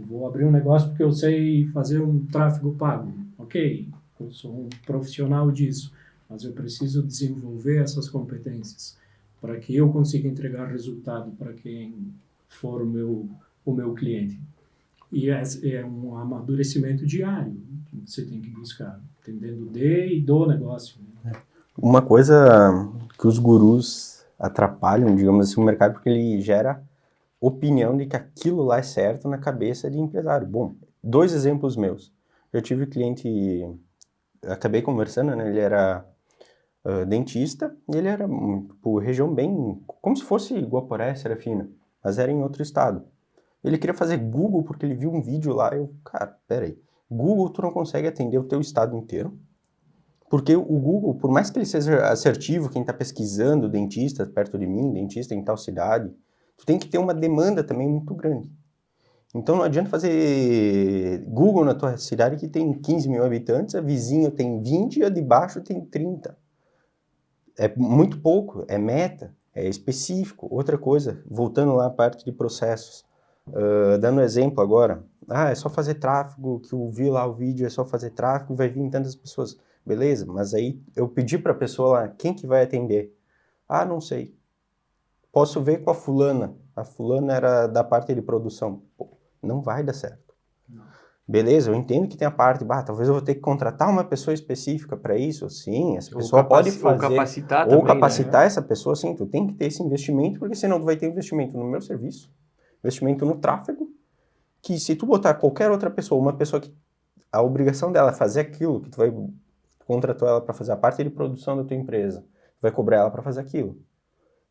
Vou abrir um negócio porque eu sei fazer um tráfego pago. Ok, eu sou um profissional disso, mas eu preciso desenvolver essas competências para que eu consiga entregar resultado para quem for o meu cliente. E é um amadurecimento diário que você tem que buscar, entendendo e do negócio.
Uma coisa que os gurus atrapalham, digamos assim, o mercado, porque ele gera opinião de que aquilo lá é certo na cabeça de empresário. Bom, 2 exemplos meus. Eu tive cliente, acabei conversando, né? Ele era dentista, e ele era, tipo, região bem, como se fosse Guaporé, Serafina, mas era em outro estado. Ele queria fazer Google porque ele viu um vídeo lá. Cara, peraí, Google tu não consegue atender o teu estado inteiro? Porque o Google, por mais que ele seja assertivo, quem está pesquisando dentista perto de mim, dentista em tal cidade, tu tem que ter uma demanda também muito grande. Então não adianta fazer Google na tua cidade que tem 15 mil habitantes, a vizinha tem 20 e a de baixo tem 30. É muito pouco, é meta, é específico. Outra coisa, voltando lá à parte de processos, dando exemplo agora, é só fazer tráfego, que eu vi lá o vídeo, é só fazer tráfego, vai vir tantas pessoas. Beleza, mas aí eu pedi para a pessoa lá, quem que vai atender? Não sei. Posso ver com a fulana era da parte de produção. Pô, não vai dar certo. Não. Beleza, eu entendo que tem a parte, talvez eu vou ter que contratar uma pessoa específica para isso, sim, essa pessoa pode fazer.
Ou
capacitar
né?
Essa pessoa, sim, tu tem que ter esse investimento, porque senão tu vai ter investimento no meu serviço, investimento no tráfego, que se tu botar qualquer outra pessoa, uma pessoa que a obrigação dela é fazer aquilo, que tu vai contratou ela para fazer a parte de produção da tua empresa, tu vai cobrar ela para fazer aquilo.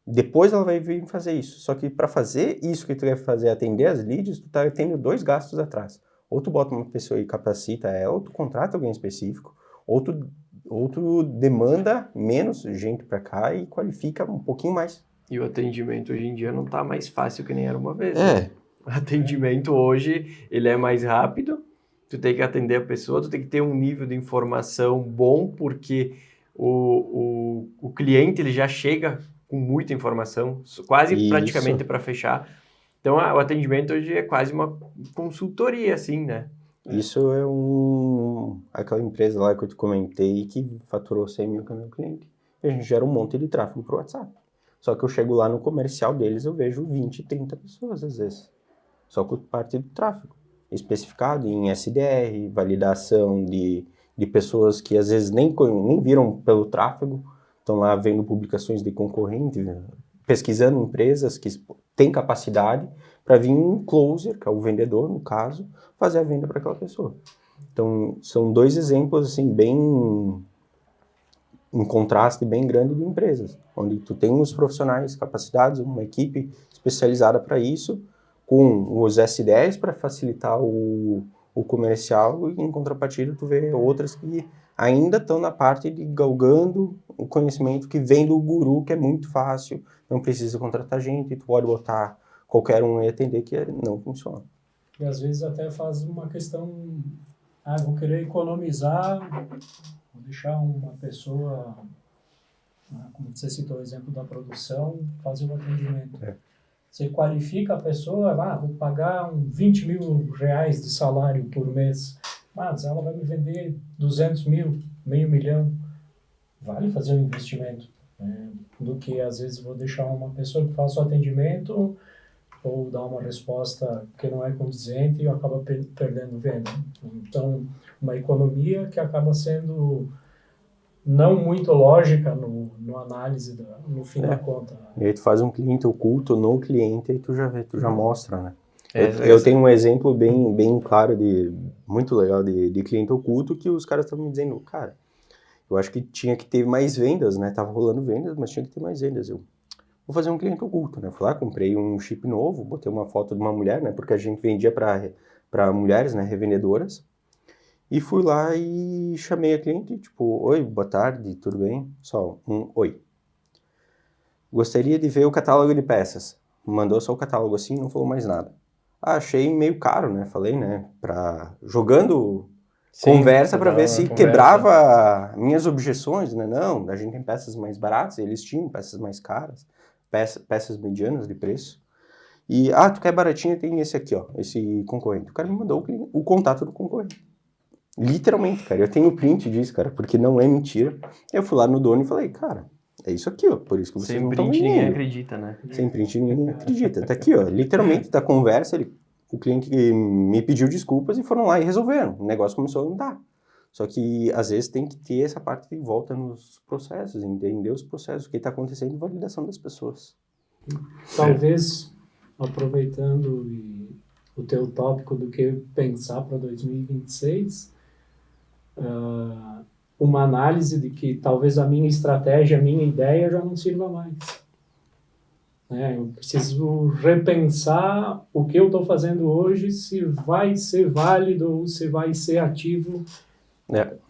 Depois ela vai vir fazer isso. Só que para fazer isso que tu quer fazer, atender as leads, tu tá tendo 2 gastos atrás. Ou tu bota uma pessoa e capacita ela, ou tu contrata alguém específico, ou tu demanda menos gente para cá e qualifica um pouquinho mais.
E o atendimento hoje em dia não tá mais fácil que nem era uma vez.
Né?
O atendimento hoje, ele é mais rápido, tu tem que atender a pessoa, tu tem que ter um nível de informação bom, porque o cliente ele já chega com muita informação, quase praticamente para fechar. Então, o atendimento hoje é quase uma consultoria, assim, né?
Isso é aquela empresa lá que eu te comentei que faturou 100 mil com o meu cliente. E a gente gera um monte de tráfego pro WhatsApp. Só que eu chego lá no comercial deles, eu vejo 20, 30 pessoas às vezes. Só com parte do tráfego. Especificado em SDR, validação de pessoas que às vezes nem viram pelo tráfego, estão lá vendo publicações de concorrente, pesquisando empresas que têm capacidade para vir um closer, que é o vendedor, no caso, fazer a venda para aquela pessoa. Então, são 2 exemplos, assim, bem... um contraste bem grande de empresas, onde tu tem os profissionais capacitados, uma equipe especializada para isso, com os S10 para facilitar o comercial, e em contrapartida tu vê outras que ainda estão na parte de galgando o conhecimento que vem do guru, que é muito fácil, não precisa contratar gente, tu pode botar qualquer um e atender, que não funciona.
E às vezes até faz uma questão, vou querer economizar, vou deixar uma pessoa, como você citou o exemplo da produção, fazer o atendimento. Você qualifica a pessoa, vou pagar 20 mil reais de salário por mês, mas ela vai me vender 200 mil, meio milhão. Vale fazer um investimento, né? Do que às vezes vou deixar uma pessoa que faça o atendimento ou dar uma resposta que não é condizente e acaba perdendo venda. Então, uma economia que acaba sendo não muito lógica no análise, no fim da conta.
E aí tu faz um cliente oculto no cliente e tu já vê, tu já mostra, né? Eu tenho um exemplo bem claro, muito legal de cliente oculto, que os caras estavam me dizendo, cara, eu acho que tinha que ter mais vendas, né? Tava rolando vendas, mas tinha que ter mais vendas. Eu vou fazer um cliente oculto, né? Fui lá, comprei um chip novo, botei uma foto de uma mulher, né? Porque a gente vendia para mulheres, né? Revendedoras. E fui lá e chamei a cliente, tipo, oi, boa tarde, tudo bem? Só um oi. Gostaria de ver o catálogo de peças. Mandou só o catálogo assim, não falou mais nada. Achei meio caro, né? Falei, né? Jogando conversa para ver se quebrava minhas objeções, né? Não, a gente tem peças mais baratas, eles tinham peças mais caras, peças medianas de preço. E, tu quer baratinho, tem esse aqui, ó, esse concorrente. O cara me mandou o contato do concorrente. Literalmente, cara, eu tenho print disso, cara, porque não é mentira. Eu fui lá no dono e falei, cara, é isso aqui, ó, por isso que vocês não estão vendendo.
Sem print ninguém acredita, né?
Sem print ninguém acredita. Tá aqui, ó, literalmente, da conversa, o cliente me pediu desculpas e foram lá e resolveram. O negócio começou a andar. Só que, às vezes, tem que ter essa parte de volta nos processos, entender os processos, o que está acontecendo e validação das pessoas.
Talvez, aproveitando o teu tópico do que pensar para 2026, uma análise de que talvez a minha estratégia, a minha ideia já não sirva mais. Eu preciso repensar o que eu estou fazendo hoje, se vai ser válido ou se vai ser ativo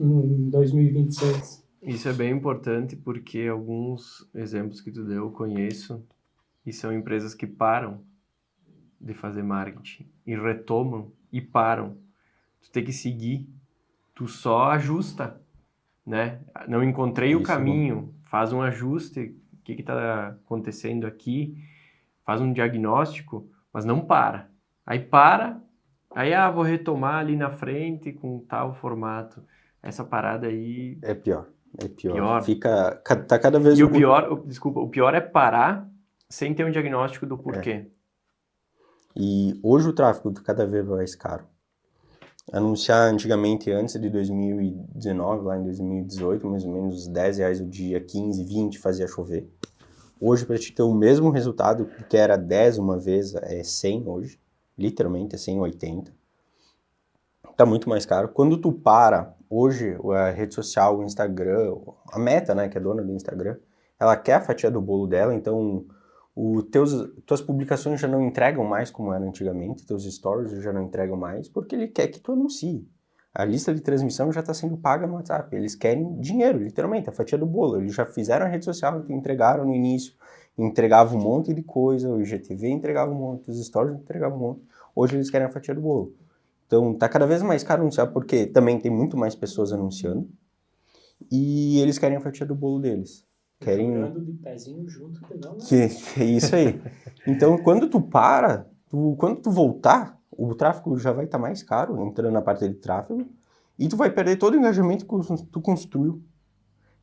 em 2026.
Isso é bem importante porque alguns exemplos que tu deu eu conheço e são empresas que param de fazer marketing e retomam e param. Tu tem que seguir, tu só ajusta, né? Não encontrei o caminho, faz um ajuste, o que está acontecendo aqui, faz um diagnóstico, mas não para. Aí vou retomar ali na frente com tal formato. Essa parada aí...
É pior. Tá cada vez...
E o pior é parar sem ter um diagnóstico do porquê.
E hoje o tráfego está cada vez mais caro. Anunciar antigamente, antes de 2019, lá em 2018, mais ou menos R$10 o dia, 15, 20, fazia chover. Hoje, para te ter o mesmo resultado, que era 10 uma vez, é 100 hoje. Literalmente, é 180. Tá muito mais caro. Quando tu para, hoje, a rede social, o Instagram, a Meta, né, que é dona do Instagram, ela quer a fatia do bolo dela, então... tuas publicações já não entregam mais como era antigamente, teus stories já não entregam mais, porque ele quer que tu anuncie. A lista de transmissão já está sendo paga no WhatsApp, eles querem dinheiro, literalmente, a fatia do bolo. Eles já fizeram a rede social, entregaram no início, entregavam um monte de coisa, o IGTV entregava um monte, os stories entregavam um monte, hoje eles querem a fatia do bolo. Então tá cada vez mais caro anunciar, porque também tem muito mais pessoas anunciando, e eles querem a fatia do bolo deles.
Jogando de pezinho junto, que não, né?
Que é isso aí. Então, quando tu para, quando tu voltar, o tráfego já vai estar mais caro, entrando na parte de tráfego, e tu vai perder todo o engajamento que tu construiu.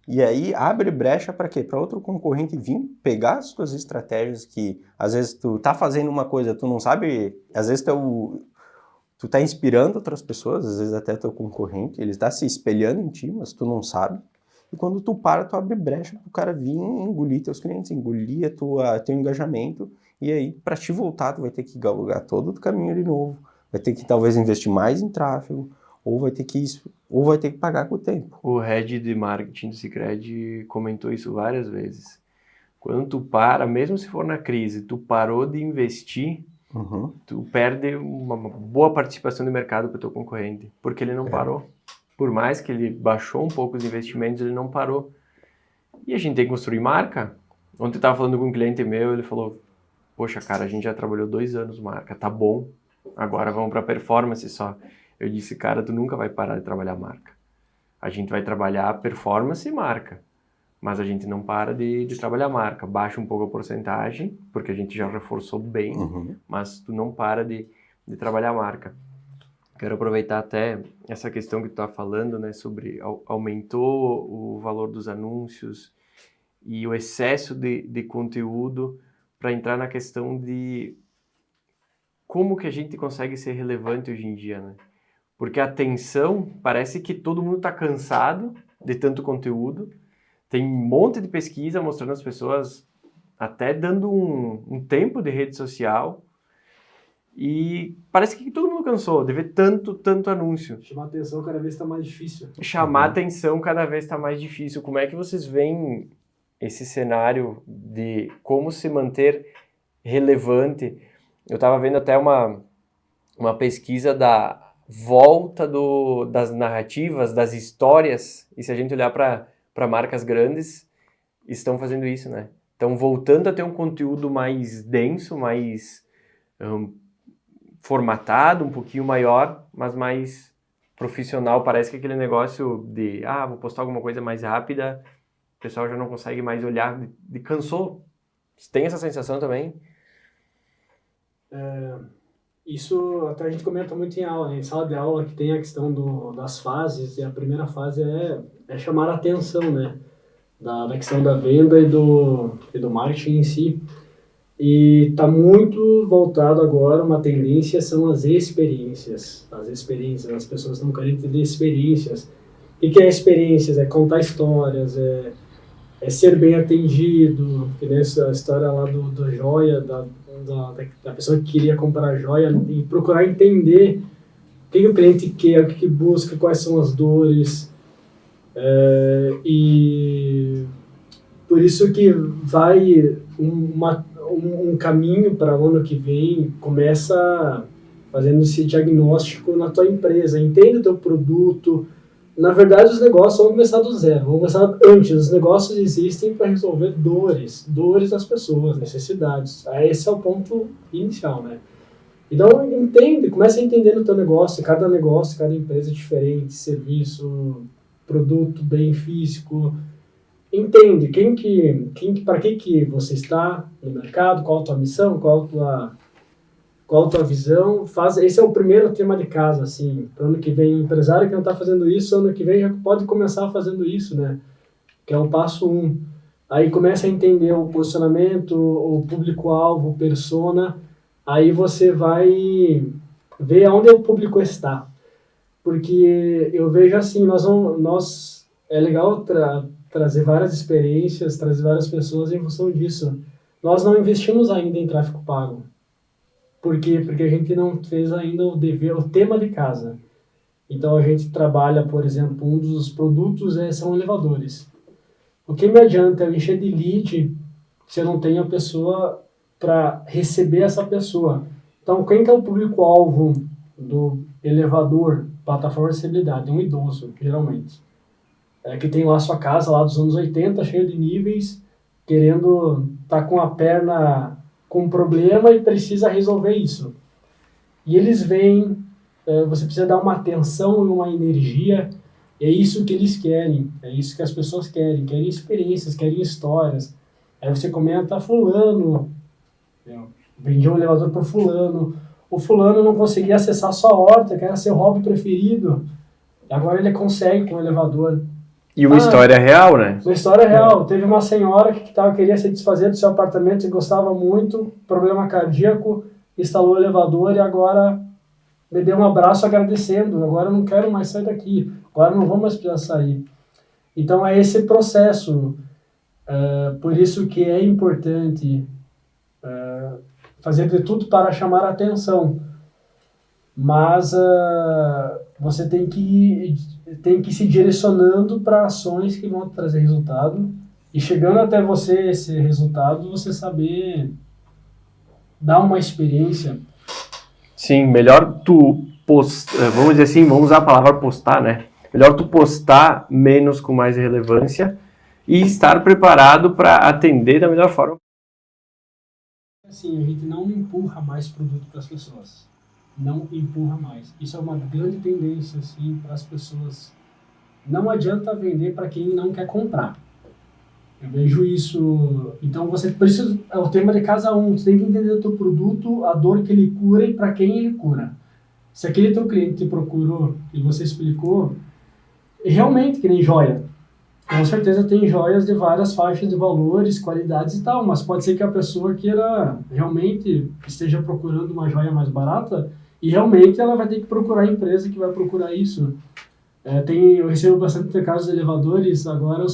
E aí, abre brecha para quê? Para outro concorrente vir pegar as tuas estratégias que, às vezes, tu tá fazendo uma coisa, tu não sabe, às vezes tu tá inspirando outras pessoas, às vezes até teu concorrente, ele está se espelhando em ti, mas tu não sabe. E quando tu para, tu abre brecha pro cara vir engolir teus clientes, engolir teu engajamento. E aí, para te voltar, tu vai ter que galgar todo o caminho de novo. Vai ter que talvez investir mais em tráfego, ou vai ter que pagar com o tempo.
O head de marketing do Sicredi comentou isso várias vezes. Quando tu para, mesmo se for na crise, tu parou de investir, tu perde uma boa participação de mercado para o teu concorrente, porque ele não parou. Por mais que ele baixou um pouco os investimentos, ele não parou. E a gente tem que construir marca. Ontem eu estava falando com um cliente meu, ele falou, poxa, cara, a gente já trabalhou 2 anos marca, tá bom, agora vamos para performance só. Eu disse, cara, tu nunca vai parar de trabalhar marca. A gente vai trabalhar performance e marca. Mas a gente não para de trabalhar marca. Baixa um pouco a porcentagem, porque a gente já reforçou bem, mas tu não para de trabalhar marca. Quero aproveitar até essa questão que tu tá falando, né, sobre aumentou o valor dos anúncios e o excesso de conteúdo, para entrar na questão de como que a gente consegue ser relevante hoje em dia, né? Porque a atenção, parece que todo mundo está cansado de tanto conteúdo. Tem um monte de pesquisa mostrando as pessoas até dando um tempo de rede social. E parece que todo mundo cansou de ver tanto anúncio.
Chamar atenção cada vez está mais difícil.
Chamar atenção cada vez está mais difícil. Como é que vocês veem esse cenário de como se manter relevante? Eu estava vendo até uma pesquisa da volta das narrativas, das histórias, e se a gente olhar para marcas grandes, estão fazendo isso, né? Estão voltando a ter um conteúdo mais denso, mais formatado, um pouquinho maior, mas mais profissional. Parece que aquele negócio de, vou postar alguma coisa mais rápida, o pessoal já não consegue mais olhar, cansou. Tem essa sensação também?
Isso até a gente comenta muito em aula, em sala de aula, que tem a questão das fases, e a primeira fase é chamar a atenção, né? Da questão da venda e do marketing em si. E está muito voltado agora, uma tendência são as experiências. As pessoas estão carentes de experiências. O que é experiências? É contar histórias, é ser bem atendido, que nessa história lá do joia, da pessoa que queria comprar joia, e procurar entender o que o cliente quer, o que busca, quais são as dores. E por isso que vai um caminho para o ano que vem, começa fazendo esse diagnóstico na tua empresa, entende o teu produto. Na verdade, os negócios vão começar do zero, vão começar antes. Os negócios existem para resolver dores das pessoas, necessidades. Esse é o ponto inicial, né? Então, começa a entender o teu negócio, cada empresa é diferente, serviço, produto, bem físico. Entende para que você está no mercado, qual a tua missão, qual a tua visão. Esse é o primeiro tema de casa, assim. Para o ano que vem, o empresário que não está fazendo isso, ano que vem já pode começar fazendo isso, né? Que é o passo 1. Aí começa a entender o posicionamento, o público-alvo, persona. Aí você vai ver onde o público está. Porque eu vejo assim, é legal trazer várias experiências, trazer várias pessoas em função disso. Nós não investimos ainda em tráfego pago. Por quê? Porque a gente não fez ainda o tema de casa. Então a gente trabalha, por exemplo, um dos produtos são elevadores. O que me adianta eu encher de lead se eu não tenho a pessoa para receber essa pessoa? Então quem que é o público-alvo do elevador, plataforma de acessibilidade? Um idoso, geralmente. Que tem lá a sua casa, lá dos anos 80, cheio de níveis, querendo estar com a perna com um problema e precisa resolver isso. E eles vêm, você precisa dar uma atenção e uma energia, é isso que eles querem, é isso que as pessoas querem experiências, querem histórias. Aí você comenta, fulano, vendi um elevador para o fulano não conseguia acessar sua horta, que era seu hobby preferido, agora ele consegue com o elevador.
E uma história real, né?
Uma história real. Teve uma senhora que queria se desfazer do seu apartamento e gostava muito, problema cardíaco, instalou o elevador e agora me deu um abraço agradecendo. Agora eu não quero mais sair daqui, agora não vou mais precisar sair. Então, é esse processo. Por isso que é importante fazer de tudo para chamar a atenção. Mas você tem que ir se direcionando para ações que vão trazer resultado. E chegando até você esse resultado, você saber dar uma experiência.
Sim, melhor tu vamos dizer assim, vamos usar a palavra postar, né? Melhor tu postar menos com mais relevância e estar preparado para atender da melhor forma.
Assim, a gente não empurra mais produto para as pessoas. Não empurra mais. Isso é uma grande tendência, assim, para as pessoas. Não adianta vender para quem não quer comprar. Eu vejo isso. Então, por isso é o tema de cada um. Você tem que entender o teu produto, a dor que ele cura e para quem ele cura. Se aquele teu cliente te procurou e você explicou, realmente, que nem joia. Com certeza tem joias de várias faixas de valores, qualidades e tal, mas pode ser que a pessoa queira realmente esteja procurando uma joia mais barata e realmente ela vai ter que procurar a empresa que vai procurar isso. Eu recebo bastante casos de elevadores, agora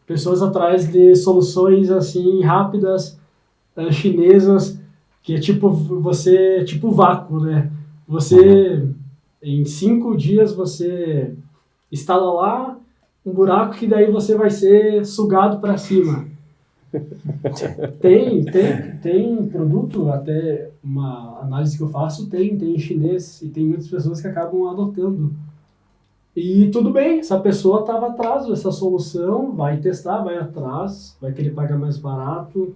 pessoas atrás de soluções assim rápidas, chinesas, que é tipo vácuo, né? Você, em 5 dias, você instala lá um buraco que daí você vai ser sugado para cima. Tem produto, até uma análise que eu faço, tem em chinês, e tem muitas pessoas que acabam adotando. E tudo bem, essa pessoa estava atrás dessa solução, vai testar, vai atrás, vai querer pagar mais barato.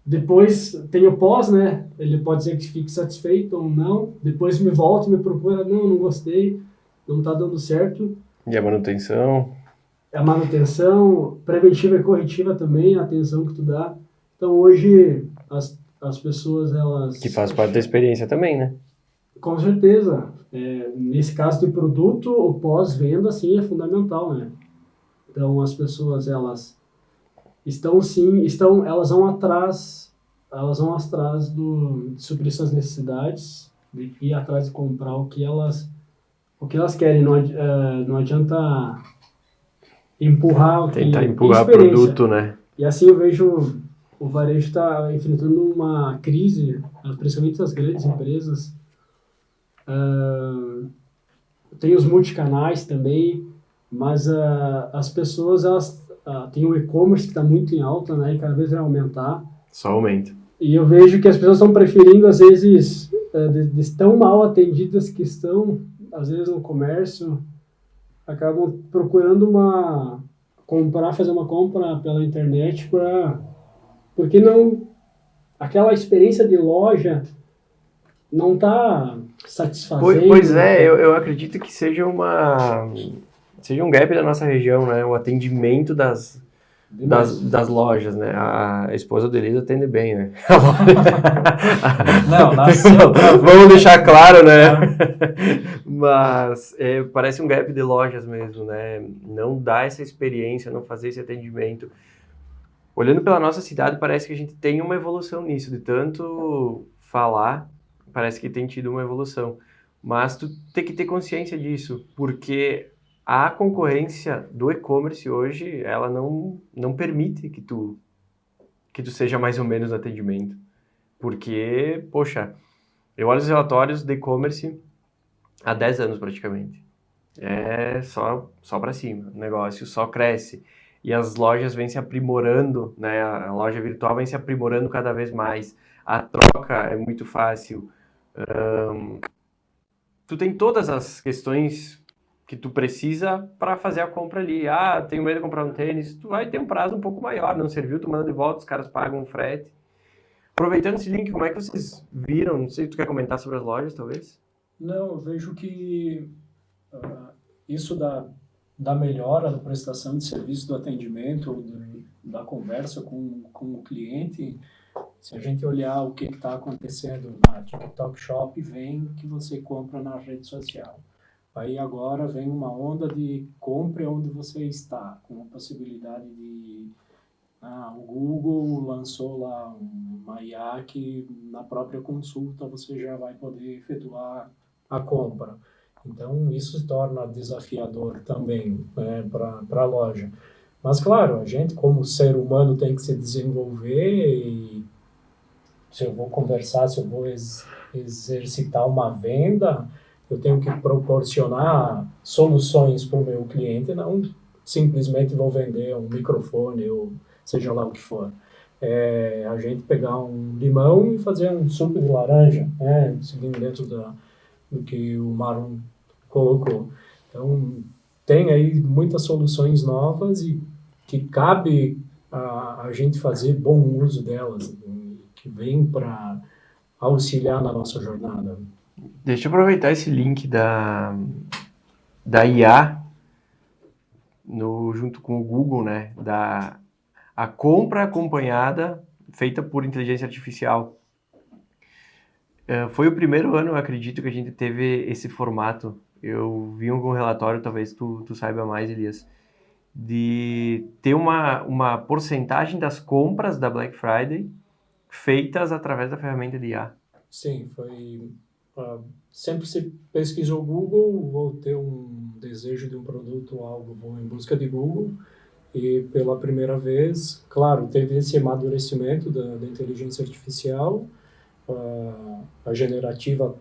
Depois tem o pós, né? Ele pode dizer que fique satisfeito ou não. Depois me volta e me procura, não gostei, não está dando certo.
E a manutenção?
A manutenção, preventiva e corretiva também, a atenção que tu dá. Então hoje as pessoas, elas...
Que faz parte da experiência também, né?
Com certeza. Nesse caso de produto, o pós-venda, sim, é fundamental, né? Então as pessoas, elas elas vão atrás de suprir suas necessidades, de ir atrás de comprar o que elas querem. Não adianta empurrar
tentar empurrar produto, né?
E assim eu vejo o varejo está enfrentando uma crise, principalmente as grandes empresas. Tem os multicanais também, mas as pessoas, elas tem o e-commerce que está muito em alta, né? E cada vez vai aumentar.
Só aumenta.
E eu vejo que as pessoas estão preferindo, às vezes, de tão mal atendidas que estão, às vezes, no comércio, acabam procurando fazer uma compra pela internet porque não, aquela experiência de loja não está satisfazendo.
Pois é, eu acredito que seja um gap da nossa região, né? O atendimento das lojas, né? A esposa do Elisa atende bem, né?
Não,
vamos deixar claro, né? Mas parece um gap de lojas mesmo, né? Não dá essa experiência, não fazer esse atendimento. Olhando pela nossa cidade, parece que a gente tem uma evolução nisso, de tanto falar, parece que tem tido uma evolução. Mas tu tem que ter consciência disso, porque a concorrência do e-commerce hoje, ela não permite que tu seja mais ou menos no atendimento. Porque, poxa, eu olho os relatórios de e-commerce há 10 anos praticamente. É só para cima, o negócio só cresce. E as lojas vêm se aprimorando, né? A loja virtual vem se aprimorando cada vez mais. A troca é muito fácil. Tu tem todas as questões que tu precisa para fazer a compra ali. Tenho medo de comprar um tênis. Tu vai ter um prazo um pouco maior. Não serviu, tu manda de volta, os caras pagam um frete. Aproveitando esse link, como é que vocês viram? Não sei se tu quer comentar sobre as lojas, talvez?
Não, eu vejo que isso da melhora da prestação de serviço, do atendimento, da conversa com o cliente, se a gente olhar o que está acontecendo na TikTok Shop, vem que você compra na rede social. Aí agora vem uma onda de compre onde você está, com a possibilidade de... o Google lançou lá uma IA que na própria consulta você já vai poder efetuar a compra. Então, isso se torna desafiador também, né, para a loja. Mas, claro, a gente, como ser humano, tem que se desenvolver e se eu vou conversar, se eu vou exercitar uma venda, eu tenho que proporcionar soluções para o meu cliente, não simplesmente vou vender um microfone ou seja lá o que for. A gente pegar um limão e fazer um suco de laranja, né, seguindo dentro do que o Marlon colocou. Então, tem aí muitas soluções novas e que cabe a gente fazer bom uso delas, que vem para auxiliar na nossa jornada.
Deixa eu aproveitar esse link da IA junto com o Google, né? A compra acompanhada feita por inteligência artificial. Foi o primeiro ano, eu acredito, que a gente teve esse formato. Eu vi algum relatório, talvez tu saiba mais, Elias, de ter uma porcentagem das compras da Black Friday feitas através da ferramenta de IA.
Sim, foi... sempre se pesquisou Google, vou ter um desejo de um produto ou algo, vou em busca de Google. E pela primeira vez, claro, teve esse amadurecimento da inteligência artificial, a generativa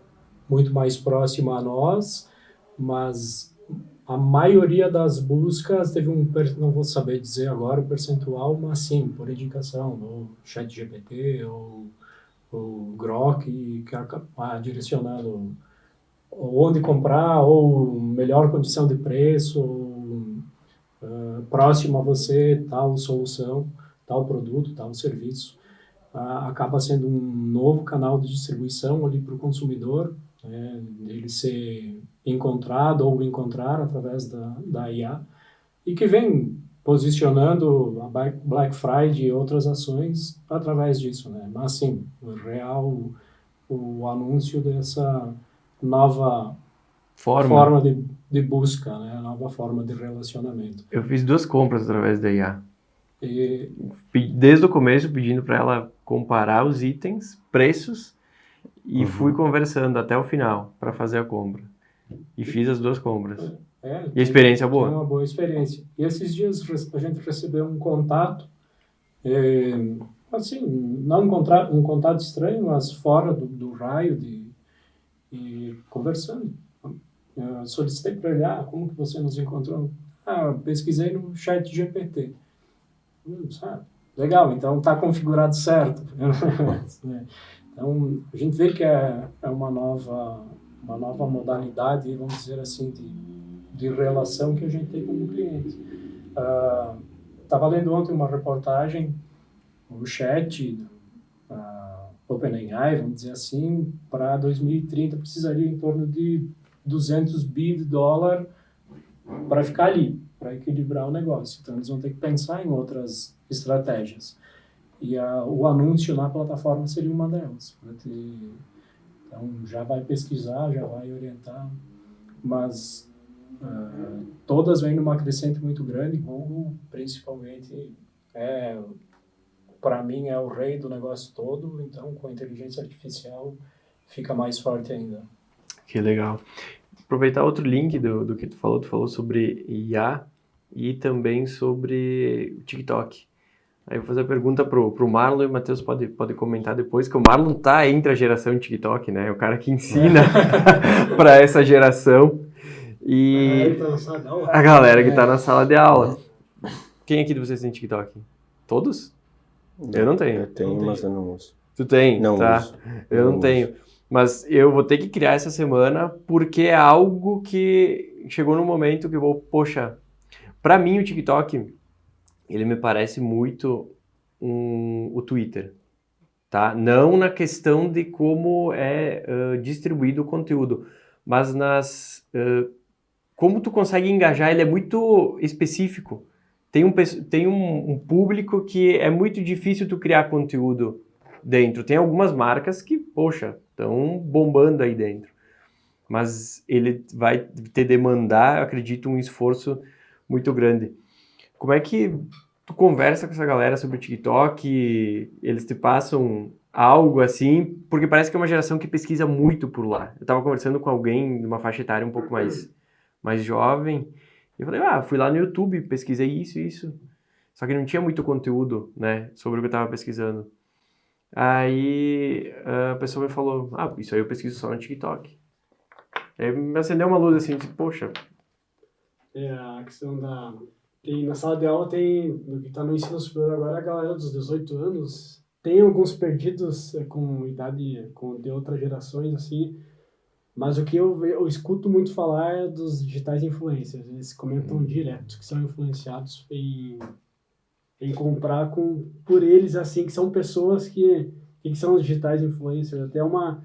muito mais próxima a nós, mas a maioria das buscas teve não vou saber dizer agora o percentual, mas sim, por indicação, no ChatGPT ou o Grok, que acaba direcionando onde comprar, ou melhor condição de preço, próximo a você, tal solução, tal produto, tal serviço. Acaba sendo um novo canal de distribuição ali para o consumidor, né, ele ser encontrado ou encontrar através da IA, e que vem posicionando a Black Friday e outras ações através disso, né? Mas sim, o anúncio dessa nova forma de busca, né? Nova forma de relacionamento.
Eu fiz 2 compras através da IA. Desde o começo, pedindo para ela comparar os itens, preços, e fui conversando até o final para fazer a compra. E fiz as 2 compras. E a experiência é boa?
Foi uma boa experiência. E esses dias a gente recebeu um contato, assim, não um contato estranho, mas fora do raio e conversando. Eu solicitei para ele, como que você nos encontrou? Pesquisei no ChatGPT. Sabe? Legal, então está configurado certo. Então, a gente vê que é uma nova modalidade, vamos dizer assim, de relação que a gente tem com o cliente. Estava lendo ontem uma reportagem, o chat OpenAI, vamos dizer assim, para 2030 precisaria em torno de 200 bilhões de dólares para ficar ali, para equilibrar o negócio. Então, eles vão ter que pensar em outras estratégias. E o anúncio na plataforma seria uma delas. Então, já vai pesquisar, já vai orientar, mas todas vêm numa crescente muito grande. Google, principalmente, para mim, é o rei do negócio todo, então, com a inteligência artificial, fica mais forte ainda.
Que legal. Aproveitar outro link do que tu falou sobre IA e também sobre o TikTok. Aí eu vou fazer a pergunta pro Marlon, e o Matheus pode comentar depois, que o Marlon tá entre a geração de TikTok, né? É o cara que ensina para essa geração. E a galera que tá na sala de aula. Quem aqui de vocês tem TikTok? Todos? Eu não tenho.
Eu tenho, mas eu não uso.
Tu tem?
Não
tá.
uso.
Eu não tenho. Mas eu vou ter que criar essa semana, porque é algo que chegou no momento que eu vou, poxa, para mim o TikTok, ele me parece muito o Twitter, tá? Não na questão de como é distribuído o conteúdo, mas como tu consegue engajar, ele é muito específico. Tem um público que é muito difícil tu criar conteúdo dentro. Tem algumas marcas que, poxa, estão bombando aí dentro. Mas ele vai te demandar, eu acredito, um esforço muito grande. Como é que tu conversa com essa galera sobre o TikTok? Eles te passam algo assim, porque parece que é uma geração que pesquisa muito por lá. Eu tava conversando com alguém de uma faixa etária um pouco mais jovem, e eu falei, fui lá no YouTube, pesquisei isso. Só que não tinha muito conteúdo, né, sobre o que eu tava pesquisando. Aí a pessoa me falou, isso aí eu pesquiso só no TikTok. Aí me acendeu uma luz assim, tipo, poxa.
A questão na sala de aula tem, no que está no ensino superior agora, a galera dos 18 anos, tem alguns perdidos com idade de outras gerações, assim, mas o que eu escuto muito falar é dos digitais influencers. Eles comentam direto que são influenciados em comprar por eles, assim, que são pessoas que são os digitais influencers. Até uma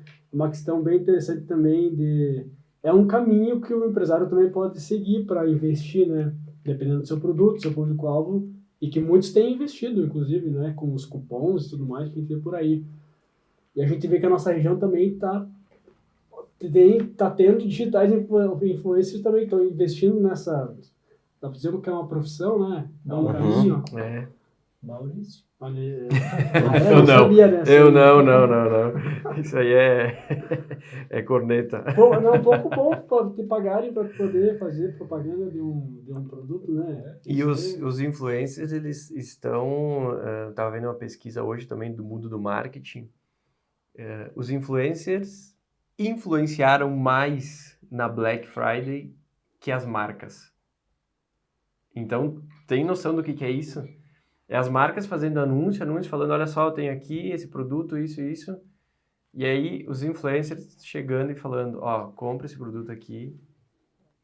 questão bem interessante também é um caminho que o empresário também pode seguir para investir, né? Dependendo do seu produto, seu público-alvo, e que muitos têm investido, inclusive, né? Com os cupons e tudo mais que a gente vê por aí. E a gente vê que a nossa região também está tendo digitais influencers também que estão investindo nessa... Dá para dizer que é uma profissão, né? É um caminho.
É.
Maurício.
Olha,
Eu não.
sabia dessa.
Eu não. Isso aí é corneta.
Pô, não, pouco bom para te pagarem para poder fazer propaganda de um produto, né?
E os influencers, eles estão... Estava vendo uma pesquisa hoje também do mundo do marketing. Os influencers influenciaram mais na Black Friday que as marcas. Então, tem noção do que é isso? É as marcas fazendo anúncio falando, olha só, eu tenho aqui esse produto, isso. E aí, os influencers chegando e falando, compra esse produto aqui,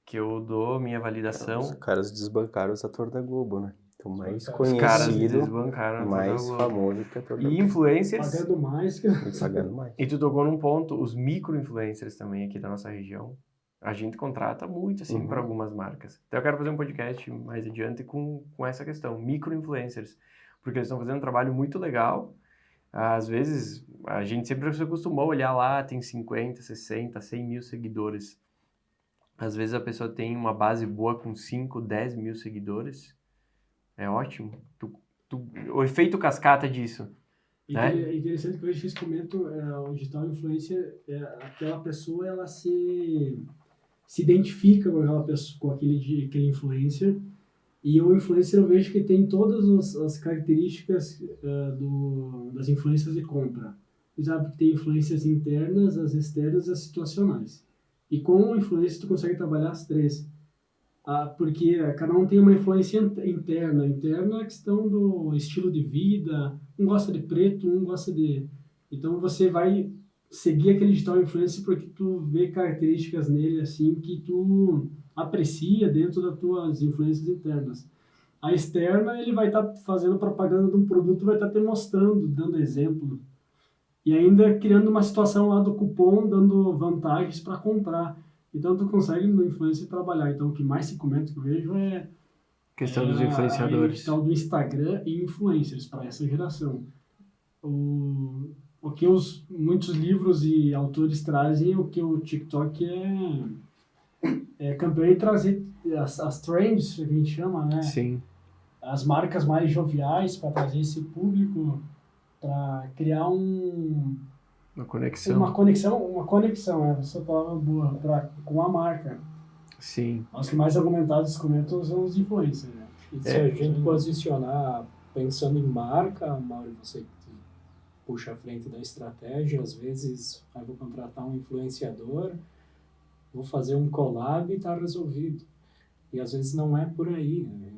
que eu dou minha validação.
Os caras desbancaram os atores da Globo, né? Então, mais
Os caras
conhecido,
desbancaram
mais famoso que ator da Globo.
E influencers...
Pagando mais.
Pagando mais.
E tu tocou num ponto, os micro-influencers também aqui da nossa região. A gente contrata muito, assim, para algumas marcas. Então eu quero fazer um podcast mais adiante com essa questão, micro-influencers. Porque eles estão fazendo um trabalho muito legal. Às vezes, a gente sempre se acostumou a olhar lá, tem 50, 60, 100 mil seguidores. Às vezes a pessoa tem uma base boa com 5, 10 mil seguidores. É ótimo. O efeito cascata disso.
É interessante que hoje vocês comentam, o digital influencer, aquela pessoa, ela se identifica com aquela pessoa, com aquele influencer, e o influencer eu vejo que tem todas as características das influências de compra. Você sabe que tem influências internas, as externas e as situacionais. E com o influencer tu consegue trabalhar as três. Porque cada um tem uma influência interna. Interna é a questão do estilo de vida, um gosta de preto, um gosta de... Então você vai seguir aquele digital influencer porque tu vê características nele assim que tu aprecia dentro das tuas influências internas. A externa, ele vai estar fazendo propaganda de um produto, vai estar te mostrando, dando exemplo. E ainda criando uma situação lá do cupom, dando vantagens para comprar. Então, tu consegue no influencer trabalhar. Então, o que mais se comenta que eu vejo é...
Questão dos influenciadores.
A questão do Instagram e influencers para essa geração. O que muitos livros e autores trazem, o que o TikTok é campeão em trazer as trends, que a gente chama, né?
Sim.
As marcas mais joviais para trazer esse público, para criar
uma conexão.
Uma conexão, essa palavra boa, com a marca.
Sim.
Os que mais argumentados comentam são os influencers, né?
E se a gente posicionar pensando em marca, Mauro, você puxa a frente da estratégia, às vezes eu vou contratar um influenciador, vou fazer um collab e está resolvido. E às vezes não é por aí, né?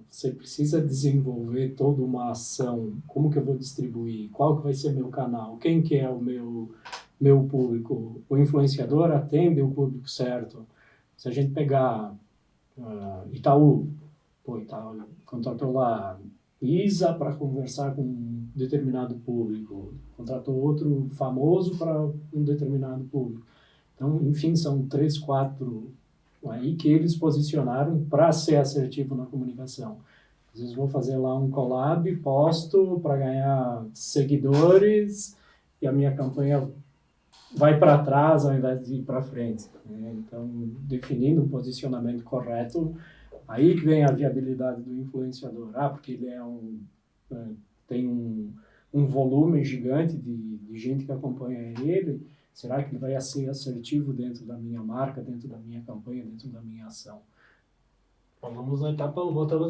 Você precisa desenvolver toda uma ação, como que eu vou distribuir, qual que vai ser meu canal, quem que é o meu público. O influenciador atende o público certo. Se a gente pegar Itaú contratou lá ISA para conversar com um determinado público, contratou outro famoso para um determinado público. Então, enfim, são 3, 4 aí que eles posicionaram para ser assertivo na comunicação. Às vezes vou fazer lá um collab, posto para ganhar seguidores e a minha campanha vai para trás ao invés de ir para frente, né? Então, definindo um posicionamento correto, aí que vem a viabilidade do influenciador. Porque ele tem
um volume gigante de gente que acompanha ele, será que ele vai ser assertivo dentro da minha marca, dentro da minha campanha, dentro da minha ação?
Voltamos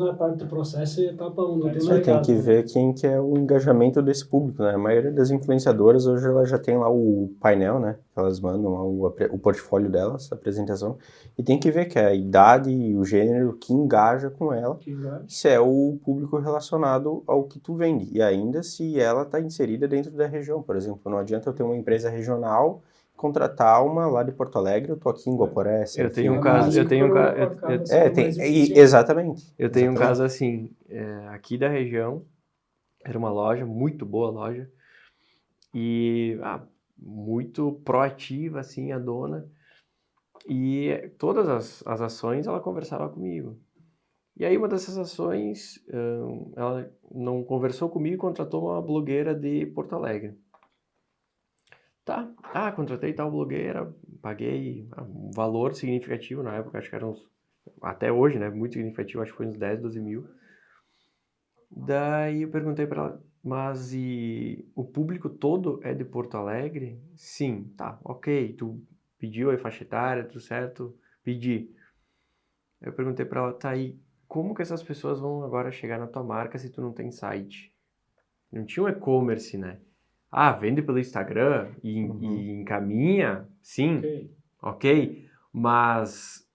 na parte do processo e etapa 1 do teu
Você
mercado.
tem que ver quem que é o engajamento desse público, né? A maioria das influenciadoras hoje ela já tem lá o painel, né? Elas mandam lá o portfólio delas, a apresentação, e tem que ver que é a idade e o gênero que engaja com ela, se é o público relacionado ao que tu vende, e ainda se ela está inserida dentro da região. Por exemplo, não adianta eu ter uma empresa regional contratar uma lá de Porto Alegre, eu tô aqui em Guaporé. Exatamente.
Eu tenho um caso assim, aqui da região, era uma loja, muito boa loja, e muito proativa, assim, a dona, e todas as ações ela conversava comigo. E aí uma dessas ações, ela não conversou comigo e contratou uma blogueira de Porto Alegre. Tá, contratei tal blogueira, paguei um valor significativo na época, acho que era até hoje, né, muito significativo, acho que foi uns 10, 12 mil. Daí eu perguntei pra ela, mas e o público todo é de Porto Alegre? Sim, tá, ok, tu pediu a faixa etária, tudo certo? Pedi. Eu perguntei pra ela, tá aí, como que essas pessoas vão agora chegar na tua marca se tu não tem site? Não tinha um e-commerce, né? Vende pelo Instagram e encaminha, sim, ok, mas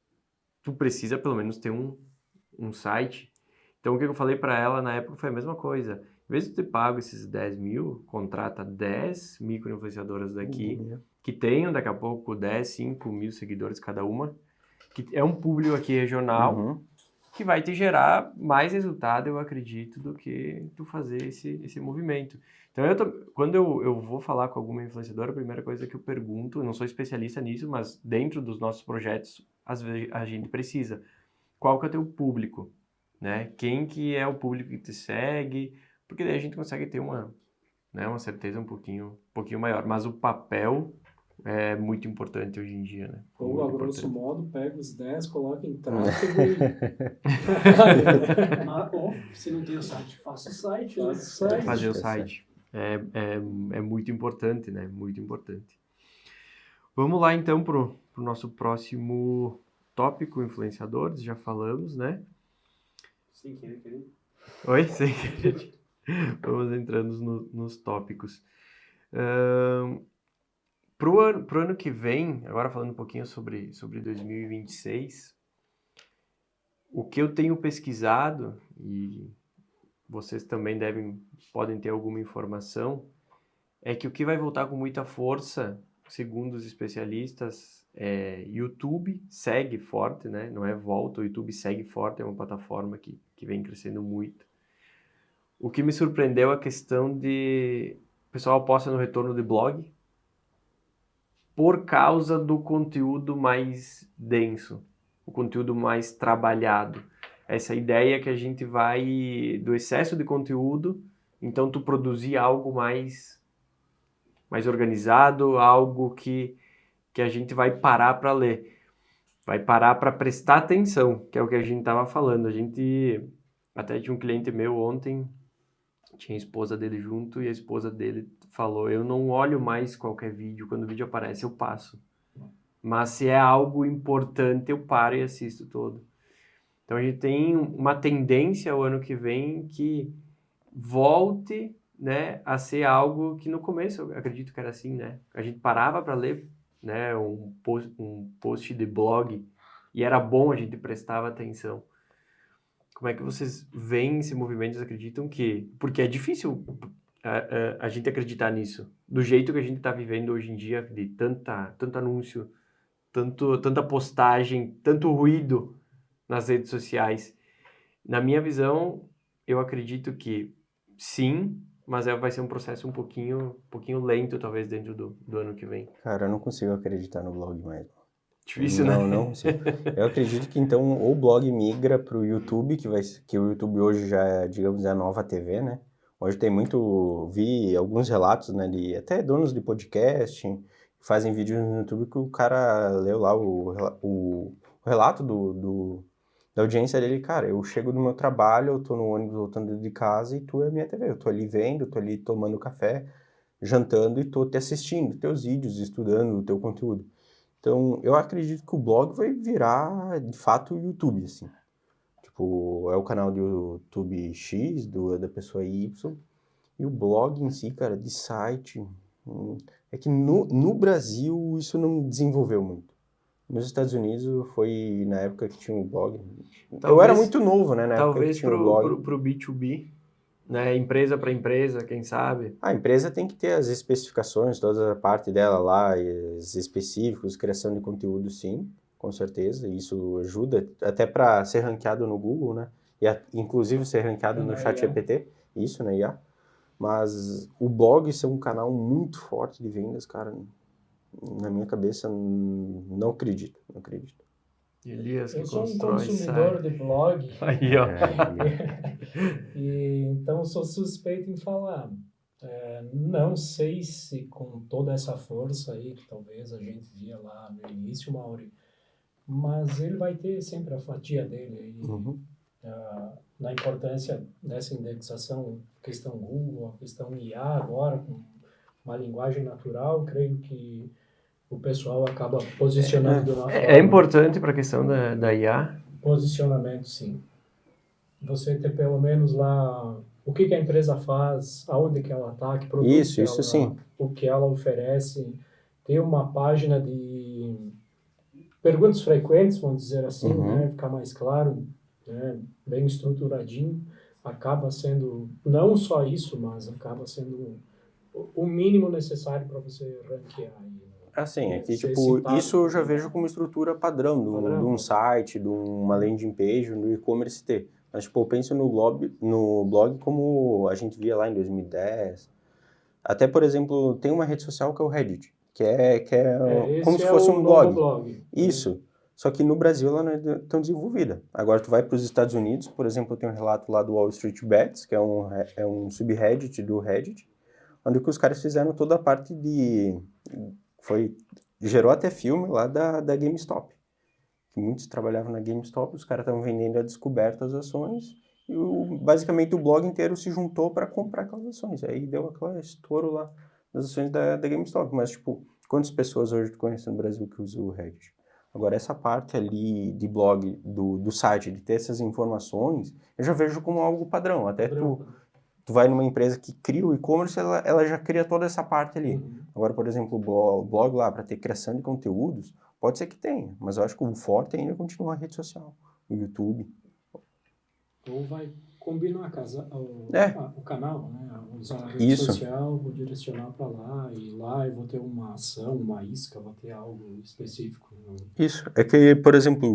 tu precisa pelo menos ter um site. Então o que eu falei para ela na época foi a mesma coisa. Em vez de ter pago esses 10 mil, contrata 10 micro-influenciadoras daqui, que tenham daqui a pouco 10, 5 mil seguidores cada uma, que é um público aqui regional, que vai te gerar mais resultado, eu acredito, do que tu fazer esse movimento. Então, quando eu vou falar com alguma influenciadora, a primeira coisa que eu pergunto, eu não sou especialista nisso, mas dentro dos nossos projetos, às vezes a gente precisa. Qual que é o teu público? Né? Quem que é o público que te segue? Porque daí a gente consegue ter uma certeza um pouquinho maior. Mas o papel é muito importante hoje em dia, né?
Ou, a grosso modo, pega os 10, coloca em tráfego
Se não tem o site, faça o site.
Fazer o site. É muito importante, né? Muito importante. Vamos lá, então, pro nosso próximo tópico, influenciadores. Já falamos, né?
Sem querer, querido.
Oi? Sem querer. Vamos entrando nos tópicos. Pro ano que vem, agora falando um pouquinho sobre 2026, o que eu tenho pesquisado, e vocês também podem ter alguma informação, é que o que vai voltar com muita força, segundo os especialistas, YouTube segue forte, né? Não é volta, o YouTube segue forte, é uma plataforma que vem crescendo muito. O que me surpreendeu é a questão de... O pessoal aposta no retorno de blog por causa do conteúdo mais denso, o conteúdo mais trabalhado. Essa ideia que a gente vai do excesso de conteúdo, então tu produzir algo mais organizado, algo que a gente vai parar para ler, vai parar para prestar atenção, que é o que a gente estava falando. A gente até tinha um cliente meu ontem, tinha a esposa dele junto e a esposa dele falou, eu não olho mais qualquer vídeo, quando o vídeo aparece eu passo, mas se é algo importante eu paro e assisto todo. Então a gente tem uma tendência o ano que vem que volte, né, a ser algo que no começo eu acredito que era assim, né? A gente parava para ler, né, um post de blog e era bom, a gente prestava atenção. Como é que vocês veem esse movimento? Vocês acreditam que... Porque é difícil a gente acreditar nisso. Do jeito que a gente está vivendo hoje em dia, de tanto anúncio, tanta postagem, tanto ruído nas redes sociais. Na minha visão, eu acredito que sim, mas vai ser um processo um pouquinho lento, talvez, dentro do ano que vem.
Cara, eu não consigo acreditar no blog mais.
Difícil, né?
Não consigo. Eu acredito que, então, o blog migra para o YouTube, que o YouTube hoje já é, digamos, a nova TV, né? Hoje tem vi alguns relatos, né, de até donos de podcast que fazem vídeos no YouTube que o cara leu lá o relato da audiência dele, cara, eu chego do meu trabalho, eu tô no ônibus voltando de casa e tu é a minha TV. Eu tô ali vendo, tô ali tomando café, jantando e tô te assistindo teus vídeos, estudando o teu conteúdo. Então, eu acredito que o blog vai virar, de fato, o YouTube, assim. Tipo, é o canal do YouTube X, da pessoa Y, e o blog em si, cara, de site, é que no Brasil isso não desenvolveu muito. Nos Estados Unidos foi na época que tinha o blog. Eu era muito novo, né, na época que
Talvez
tinha o blog.
pro B2B, né? Empresa para empresa, quem sabe?
A empresa tem que ter as especificações, toda a parte dela lá, os específicos, criação de conteúdo, sim, com certeza. Isso ajuda até para ser ranqueado no Google, né? E inclusive ser ranqueado no ChatGPT, isso, né, IA. Mas o blog ser um canal muito forte de vendas, cara, na minha cabeça, não acredito.
Elias que
Eu sou um
constrói
consumidor
site.
de blog.
Aí, ó.
E então sou suspeito em falar. Não sei se com toda essa força aí que talvez a gente via lá no início, Mauri, mas ele vai ter sempre a fatia dele aí, na importância dessa indexação, questão Google, a questão IA agora, com uma linguagem natural, creio que o pessoal acaba posicionando de uma forma...
É importante para a questão da IA?
Posicionamento, sim. Você ter pelo menos lá o que a empresa faz, aonde que ela está, que produtos
Isso sim.
O que ela oferece, ter uma página de perguntas frequentes, vamos dizer assim, né, ficar mais claro, né, bem estruturadinho, acaba sendo não só isso, mas acaba sendo o mínimo necessário para você ranquear aí.
Assim, é que, tipo, isso eu já vejo como estrutura padrão de um site, de uma landing page, no e-commerce ter. Mas, tipo, eu penso no blog como a gente via lá em 2010. Até, por exemplo, tem uma rede social que é o Reddit, que é como se fosse um blog. Isso. Só que no Brasil ela não é tão desenvolvida. Agora tu vai para os Estados Unidos, por exemplo, eu tenho um relato lá do Wall Street Bets, que é um subreddit do Reddit, onde que os caras fizeram toda a parte gerou até filme lá da GameStop. Que muitos trabalhavam na GameStop, os caras estavam vendendo a descoberta as ações, e basicamente o blog inteiro se juntou para comprar aquelas ações. Aí deu aquele estouro lá das ações da GameStop. Mas, tipo, quantas pessoas hoje tu conhece no Brasil que usam o Reddit? Agora, essa parte ali de blog, do site, de ter essas informações, eu já vejo como algo padrão. Até tu vai numa empresa que cria o e-commerce, ela já cria toda essa parte ali. Agora, por exemplo, o blog lá, para ter criação de conteúdos, pode ser que tenha, mas eu acho que o forte ainda continua a rede social, o YouTube.
Ou vai combinar o canal, né? Usar a rede social, vou direcionar para lá, e lá eu vou ter uma ação, uma isca, vou ter algo específico.
Isso, é que, por exemplo,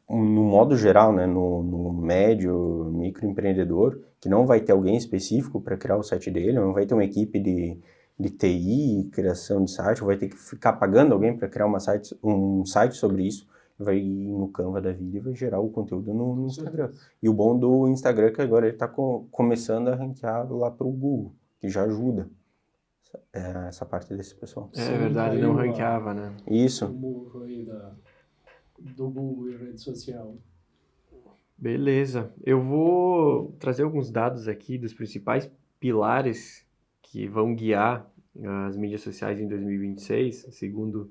no modo geral, né, no médio, microempreendedor, que não vai ter alguém específico para criar o site dele, não vai ter uma equipe de TI, criação de site, vai ter que ficar pagando alguém para criar um site sobre isso, vai ir no Canva da vida e vai gerar o conteúdo no Instagram. E o bom do Instagram é que agora ele está começando a ranquear lá para o Google, que já ajuda essa parte desse pessoal.
É verdade, não ranqueava, né?
Isso.
O muro aí do Google e rede social.
Beleza. Eu vou trazer alguns dados aqui dos principais pilares que vão guiar as mídias sociais em 2026, segundo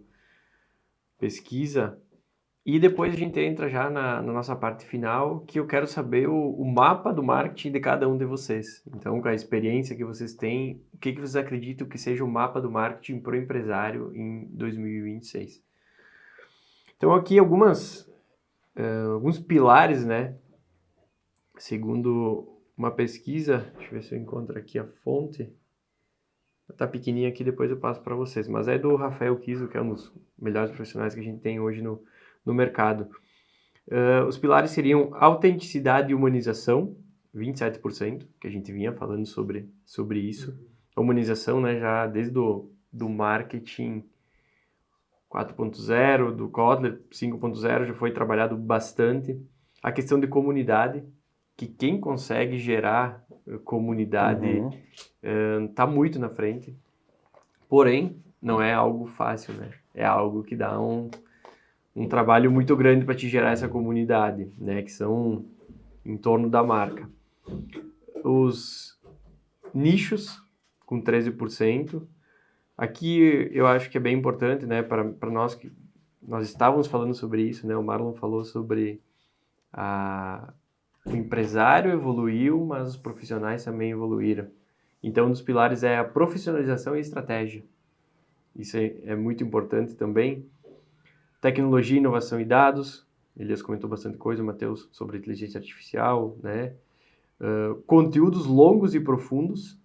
pesquisa. E depois a gente entra já na nossa parte final, que eu quero saber o mapa do marketing de cada um de vocês. Então, com a experiência que vocês têm, o que vocês acreditam que seja o mapa do marketing para o empresário em 2026? Então, aqui alguns pilares, né? Segundo uma pesquisa, deixa eu ver se eu encontro aqui a fonte. Tá pequenininha aqui, depois eu passo para vocês. Mas é do Rafael Kiso, que é um dos melhores profissionais que a gente tem hoje no mercado. Os pilares seriam autenticidade e humanização, 27%, que a gente vinha falando sobre isso. A humanização, né, já desde do marketing 4.0, do Kotler 5.0, já foi trabalhado bastante. A questão de comunidade, que quem consegue gerar comunidade tá muito na frente. Porém, não é algo fácil, né? É algo que dá um trabalho muito grande para te gerar essa comunidade, né, que são em torno da marca. Os nichos, com 13%. Aqui eu acho que é bem importante, né, para nós que nós estávamos falando sobre isso, né, o Marlon falou sobre o empresário evoluiu, mas os profissionais também evoluíram. Então, um dos pilares é a profissionalização e estratégia. Isso é muito importante também. Tecnologia, inovação e dados. Elias comentou bastante coisa, o Matheus, sobre inteligência artificial, né? Conteúdos longos e profundos.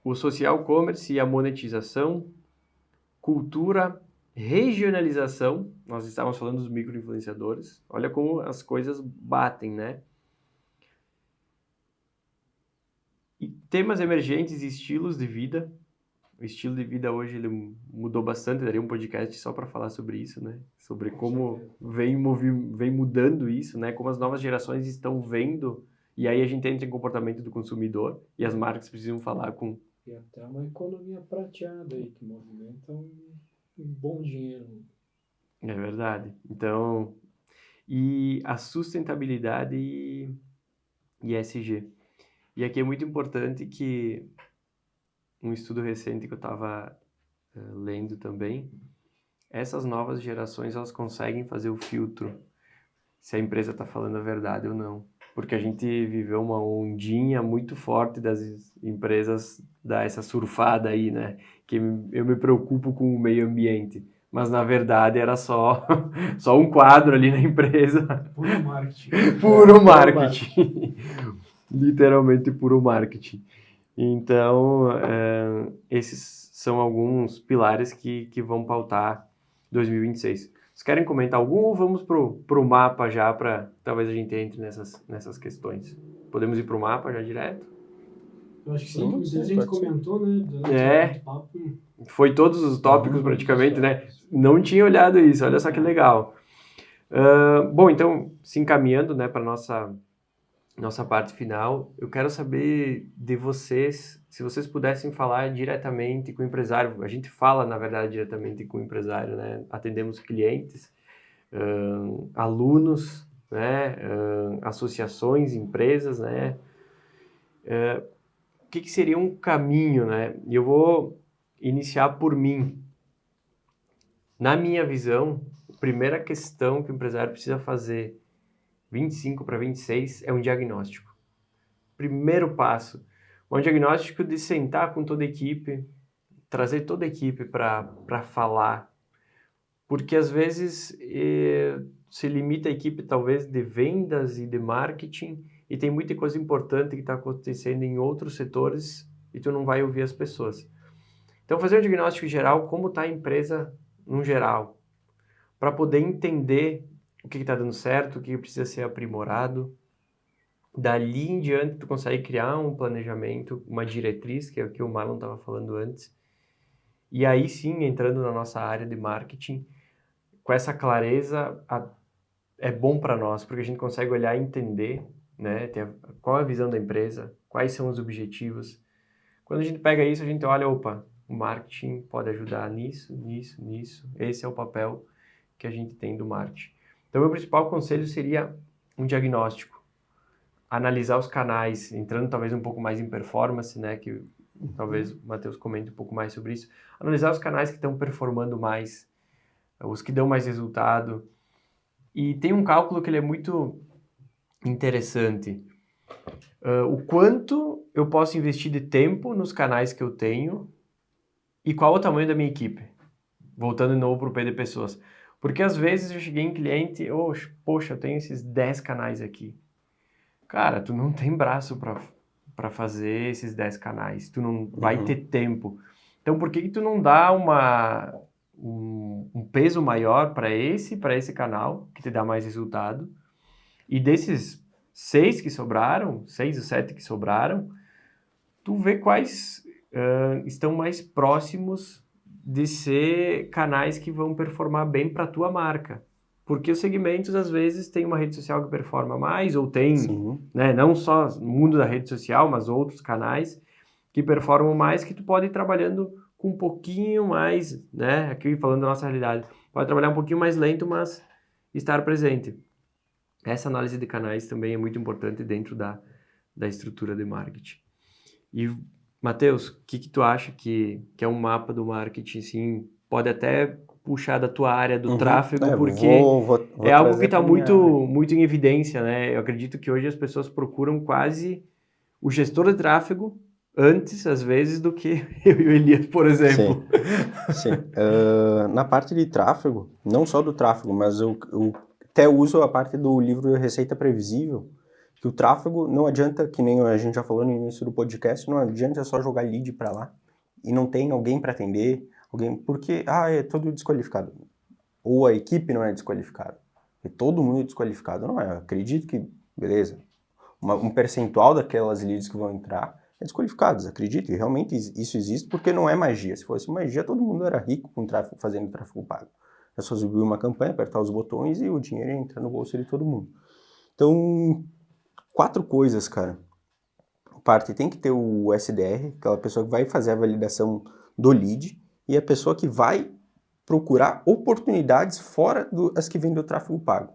O social commerce e a monetização. Cultura, regionalização. Nós estávamos falando dos micro-influenciadores. Olha como as coisas batem, né? E temas emergentes e estilos de vida. O estilo de vida hoje ele mudou bastante, daria um podcast só para falar sobre isso, né? Sobre como vem mudando isso, né? Como as novas gerações estão vendo, e aí a gente entra em comportamento do consumidor, e as marcas precisam falar com...
E até uma economia prateada aí, que movimenta um bom dinheiro.
É verdade. Então, e a sustentabilidade e ESG. E aqui é muito importante que um estudo recente que eu estava lendo também, essas novas gerações, elas conseguem fazer o filtro se a empresa está falando a verdade ou não. Porque a gente viveu uma ondinha muito forte das empresas dar essa surfada aí, né? Que eu me preocupo com o meio ambiente. Mas, na verdade, era só um quadro ali na empresa.
Puro marketing.
Puro marketing. Literalmente puro marketing. Então, esses são alguns pilares que vão pautar 2026. Vocês querem comentar algum ou vamos pro mapa já para talvez a gente entre nessas questões? Podemos ir pro mapa já direto?
Eu acho que sim, a gente comentou, né? Durante o papo.
Foi todos os tópicos praticamente, né? Não tinha olhado isso, olha só que legal. Bom, então, se encaminhando, né, para nossa parte final, eu quero saber de vocês, se vocês pudessem falar diretamente com o empresário. A gente fala, na verdade, diretamente com o empresário, né? Atendemos clientes, alunos, né? Associações, empresas, né? O que seria um caminho, né? E eu vou iniciar por mim. Na minha visão, a primeira questão que o empresário precisa fazer 25 para 26 é um diagnóstico. Primeiro passo, um diagnóstico de sentar com toda a equipe, trazer toda a equipe para falar, porque às vezes se limita a equipe talvez de vendas e de marketing e tem muita coisa importante que está acontecendo em outros setores e tu não vai ouvir as pessoas. Então fazer um diagnóstico geral, como está a empresa no geral, para poder entender o que está dando certo, o que precisa ser aprimorado. Dali em diante, tu consegue criar um planejamento, uma diretriz, que é o que o Marlon estava falando antes. E aí sim, entrando na nossa área de marketing, com essa clareza, é bom para nós, porque a gente consegue olhar e entender, né, qual é a visão da empresa, quais são os objetivos. Quando a gente pega isso, a gente olha, opa, o marketing pode ajudar nisso, nisso, nisso. Esse é o papel que a gente tem do marketing. Então, meu principal conselho seria um diagnóstico. Analisar os canais, entrando talvez um pouco mais em performance, né? Que talvez o Matheus comente um pouco mais sobre isso. Analisar os canais que estão performando mais, os que dão mais resultado. E tem um cálculo que ele é muito interessante. O quanto eu posso investir de tempo nos canais que eu tenho e qual é o tamanho da minha equipe. Voltando de novo para o P de pessoas. Porque às vezes eu cheguei em cliente, poxa, eu tenho esses 10 canais aqui. Cara, tu não tem braço para fazer esses 10 canais, tu não vai ter tempo. Então por que tu não dá um peso maior para esse canal, que te dá mais resultado, e desses 6 ou 7 que sobraram, tu vê quais estão mais próximos de ser canais que vão performar bem para a tua marca. Porque os segmentos, às vezes, tem uma rede social que performa mais, ou tem, né, não só o mundo da rede social, mas outros canais que performam mais, que tu pode ir trabalhando com um pouquinho mais, né? Aqui falando da nossa realidade, pode trabalhar um pouquinho mais lento, mas estar presente. Essa análise de canais também é muito importante dentro da estrutura de marketing. E, Matheus, o que tu acha que é um mapa do marketing, assim, pode até puxar da tua área do tráfego, porque
vou
é algo que está
minha...
muito em evidência, né? Eu acredito que hoje as pessoas procuram quase o gestor de tráfego antes, às vezes, do que eu e o Elias, por exemplo.
Sim. Na parte de tráfego, não só do tráfego, mas eu até uso a parte do livro Receita Previsível, que o tráfego não adianta, que nem a gente já falou no início do podcast, não adianta só jogar lead para lá e não tem alguém para atender, porque é todo desqualificado. Ou a equipe não é desqualificada. E todo mundo é desqualificado. Não é. Eu acredito que, beleza, um percentual daquelas leads que vão entrar é desqualificados. Acredito que realmente isso existe porque não é magia. Se fosse magia, todo mundo era rico com tráfego, fazendo tráfego pago. É só subir uma campanha, apertar os botões e o dinheiro entra no bolso de todo mundo. Então, 4 coisas, cara. Parte tem que ter o SDR, aquela pessoa que vai fazer a validação do lead, e a pessoa que vai procurar oportunidades fora das que vêm do tráfego pago.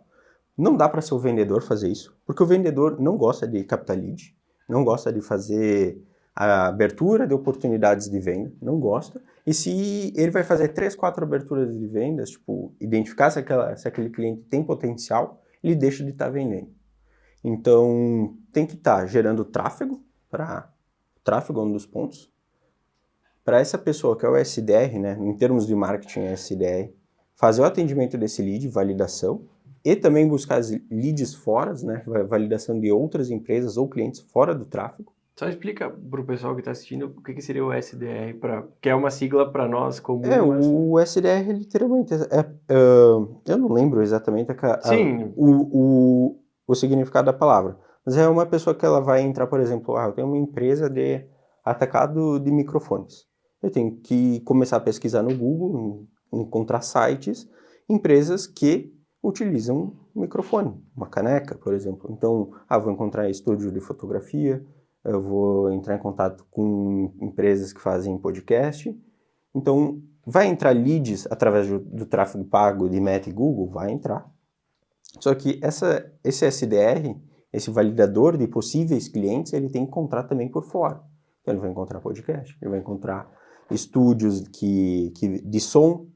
Não dá para ser o vendedor fazer isso, porque o vendedor não gosta de captar lead, não gosta de fazer a abertura de oportunidades de venda, não gosta. E se ele vai fazer 3, 4 aberturas de vendas, tipo, identificar se aquele cliente tem potencial, ele deixa de estar vendendo. Então, tem que estar gerando tráfego, tráfego é um dos pontos. Para essa pessoa que é o SDR, né, em termos de marketing é SDR, fazer o atendimento desse lead, validação, e também buscar as leads fora, né, validação de outras empresas ou clientes fora do tráfego.
Só explica para o pessoal que está assistindo o que seria o SDR, que é uma sigla para nós comum.
O SDR literalmente eu não lembro exatamente o significado da palavra, mas é uma pessoa que ela vai entrar, por exemplo, eu tenho uma empresa de atacado de microfones. Eu tenho que começar a pesquisar no Google, encontrar sites, empresas que utilizam microfone, uma caneca, por exemplo. Então, vou encontrar estúdio de fotografia, eu vou entrar em contato com empresas que fazem podcast. Então, vai entrar leads através do tráfego pago de Meta e Google? Vai entrar. Só que esse SDR, esse validador de possíveis clientes, ele tem que encontrar também por fora. Então, ele vai encontrar podcast, ele vai encontrar estúdios de som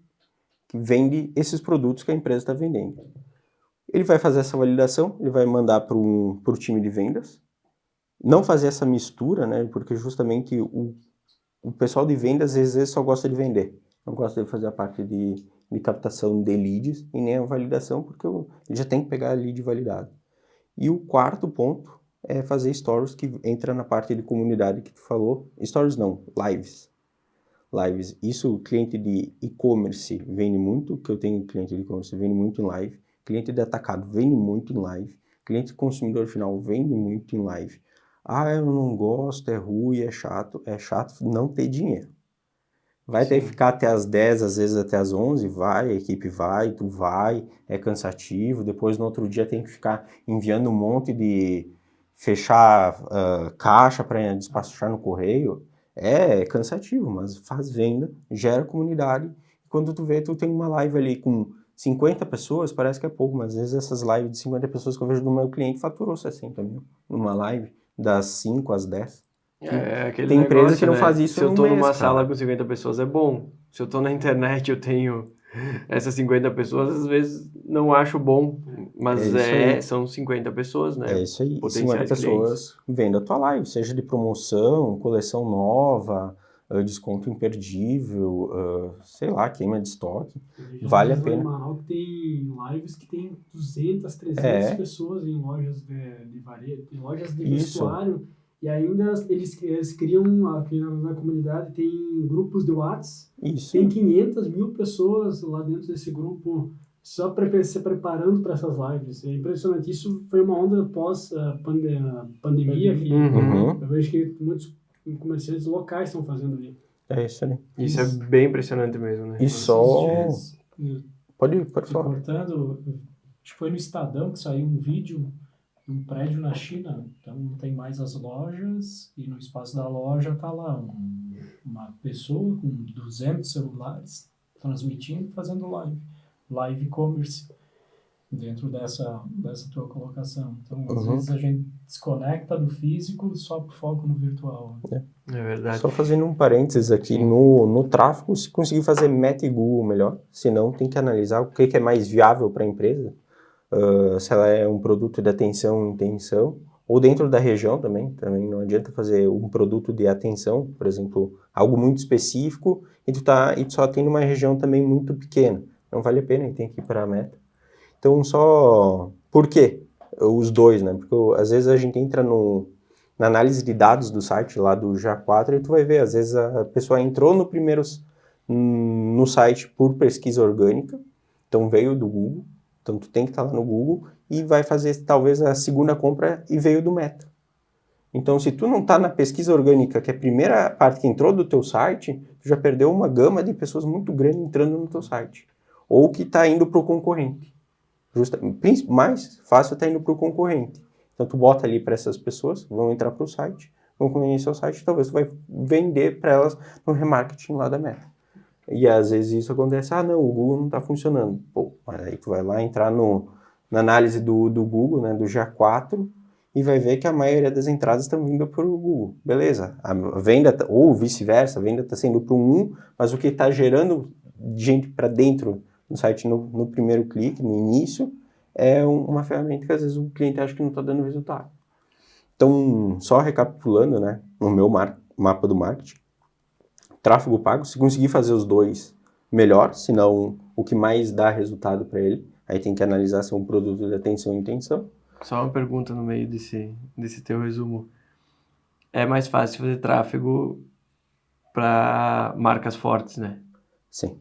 que vende esses produtos que a empresa está vendendo. Ele vai fazer essa validação, ele vai mandar para o time de vendas, não fazer essa mistura, né, porque justamente o pessoal de vendas às vezes só gosta de vender, não gosta de fazer a parte de captação de leads e nem a validação, porque ele já tem que pegar a lead validado. E o 4º ponto é fazer stories, que entra na parte de comunidade que tu falou. Stories não, lives. Isso, cliente de e-commerce vende muito, que eu tenho cliente de e-commerce vende muito em live. Cliente de atacado vende muito em live. Cliente consumidor final vende muito em live. Eu não gosto, é ruim, é chato não ter dinheiro. Vai ter que ficar até as 10, às vezes até as 11, vai, a equipe vai, tu vai, é cansativo, depois no outro dia tem que ficar enviando um monte de fechar caixa para despachar no correio. É cansativo, mas faz venda, gera comunidade. Quando tu vê, tu tem uma live ali com 50 pessoas, parece que é pouco, mas às vezes essas lives de 50 pessoas que eu vejo no meu cliente faturou 60 mil numa live, das 5 às 10.
Tem empresa que não faz isso.
Se eu tô numa
sala com 50 pessoas é bom. Se eu tô na internet eu tenho essas 50 pessoas, às vezes não acho bom, mas são 50 pessoas, né?
É isso aí, 50 pessoas vendo a tua live, seja de promoção, coleção nova, desconto imperdível, sei lá, queima de estoque, vale a pena.
Manaus tem lives que tem 200, 300 pessoas em lojas de varejo, em lojas de vestuário. E ainda eles criam, aqui na comunidade, tem grupos de WhatsApp, tem 500 mil pessoas lá dentro desse grupo, só se preparando para essas lives. É impressionante. Isso foi uma onda pós-pandemia, que eu vejo que muitos comerciantes locais estão fazendo aí.
É isso aí.
Isso é bem impressionante mesmo, né?
E só... Pode falar.
Cortando, acho que foi no Estadão que saiu um vídeo um prédio na China, então não tem mais as lojas, e no espaço da loja tá lá uma pessoa com 200 celulares transmitindo e fazendo live e-commerce dentro dessa tua colocação. Então, às vezes a gente desconecta do físico só por foco no virtual.
É verdade.
Só fazendo um parênteses aqui, no tráfego, se conseguir fazer Meta e Google melhor, senão tem que analisar o que é mais viável para a empresa, se ela é um produto de atenção e intenção, ou dentro da região também não adianta fazer um produto de atenção, por exemplo, algo muito específico, e tu só tem numa região também muito pequena. Não vale a pena, e tem que ir para a Meta. Então, por quê? Os dois, né? Porque às vezes a gente entra na análise de dados do site lá do GA4 e tu vai ver, às vezes a pessoa entrou no site por pesquisa orgânica, então veio do Google, então tu tem que estar lá no Google e vai fazer talvez a segunda compra e veio do Meta. Então, se tu não está na pesquisa orgânica, que é a primeira parte que entrou do teu site, tu já perdeu uma gama de pessoas muito grande entrando no teu site. Ou que está indo para o concorrente. Mais fácil está indo para o concorrente. Então, tu bota ali para essas pessoas, vão entrar para o site, vão conhecer o site, talvez tu vai vender para elas no remarketing lá da Meta. E às vezes isso acontece, não, o Google não está funcionando. Pô, aí tu vai lá entrar na análise do Google, né, do GA4, e vai ver que a maioria das entradas estão vindo para o Google. Beleza, a venda, ou vice-versa, a venda está sendo para mas o que está gerando gente para dentro do site no primeiro clique, no início, é uma ferramenta que às vezes o cliente acha que não está dando resultado. Então, só recapitulando, né, no meu mapa do marketing, tráfego pago, se conseguir fazer os dois, melhor, senão o que mais dá resultado para ele, aí tem que analisar se é um produto de atenção e intenção.
Só uma pergunta no meio desse teu resumo. É mais fácil fazer tráfego para marcas fortes, né?
Sim.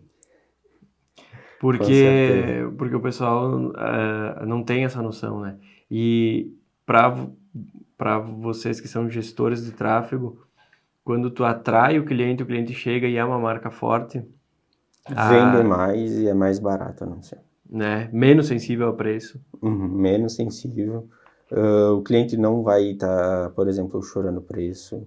Porque o pessoal não tem essa noção, né? E para vocês que são gestores de tráfego, quando tu atrai o cliente chega e é uma marca forte...
Vende mais e é mais barato, não sei.
Né? Menos sensível ao preço.
Menos sensível. O cliente não vai estar, por exemplo, chorando preço.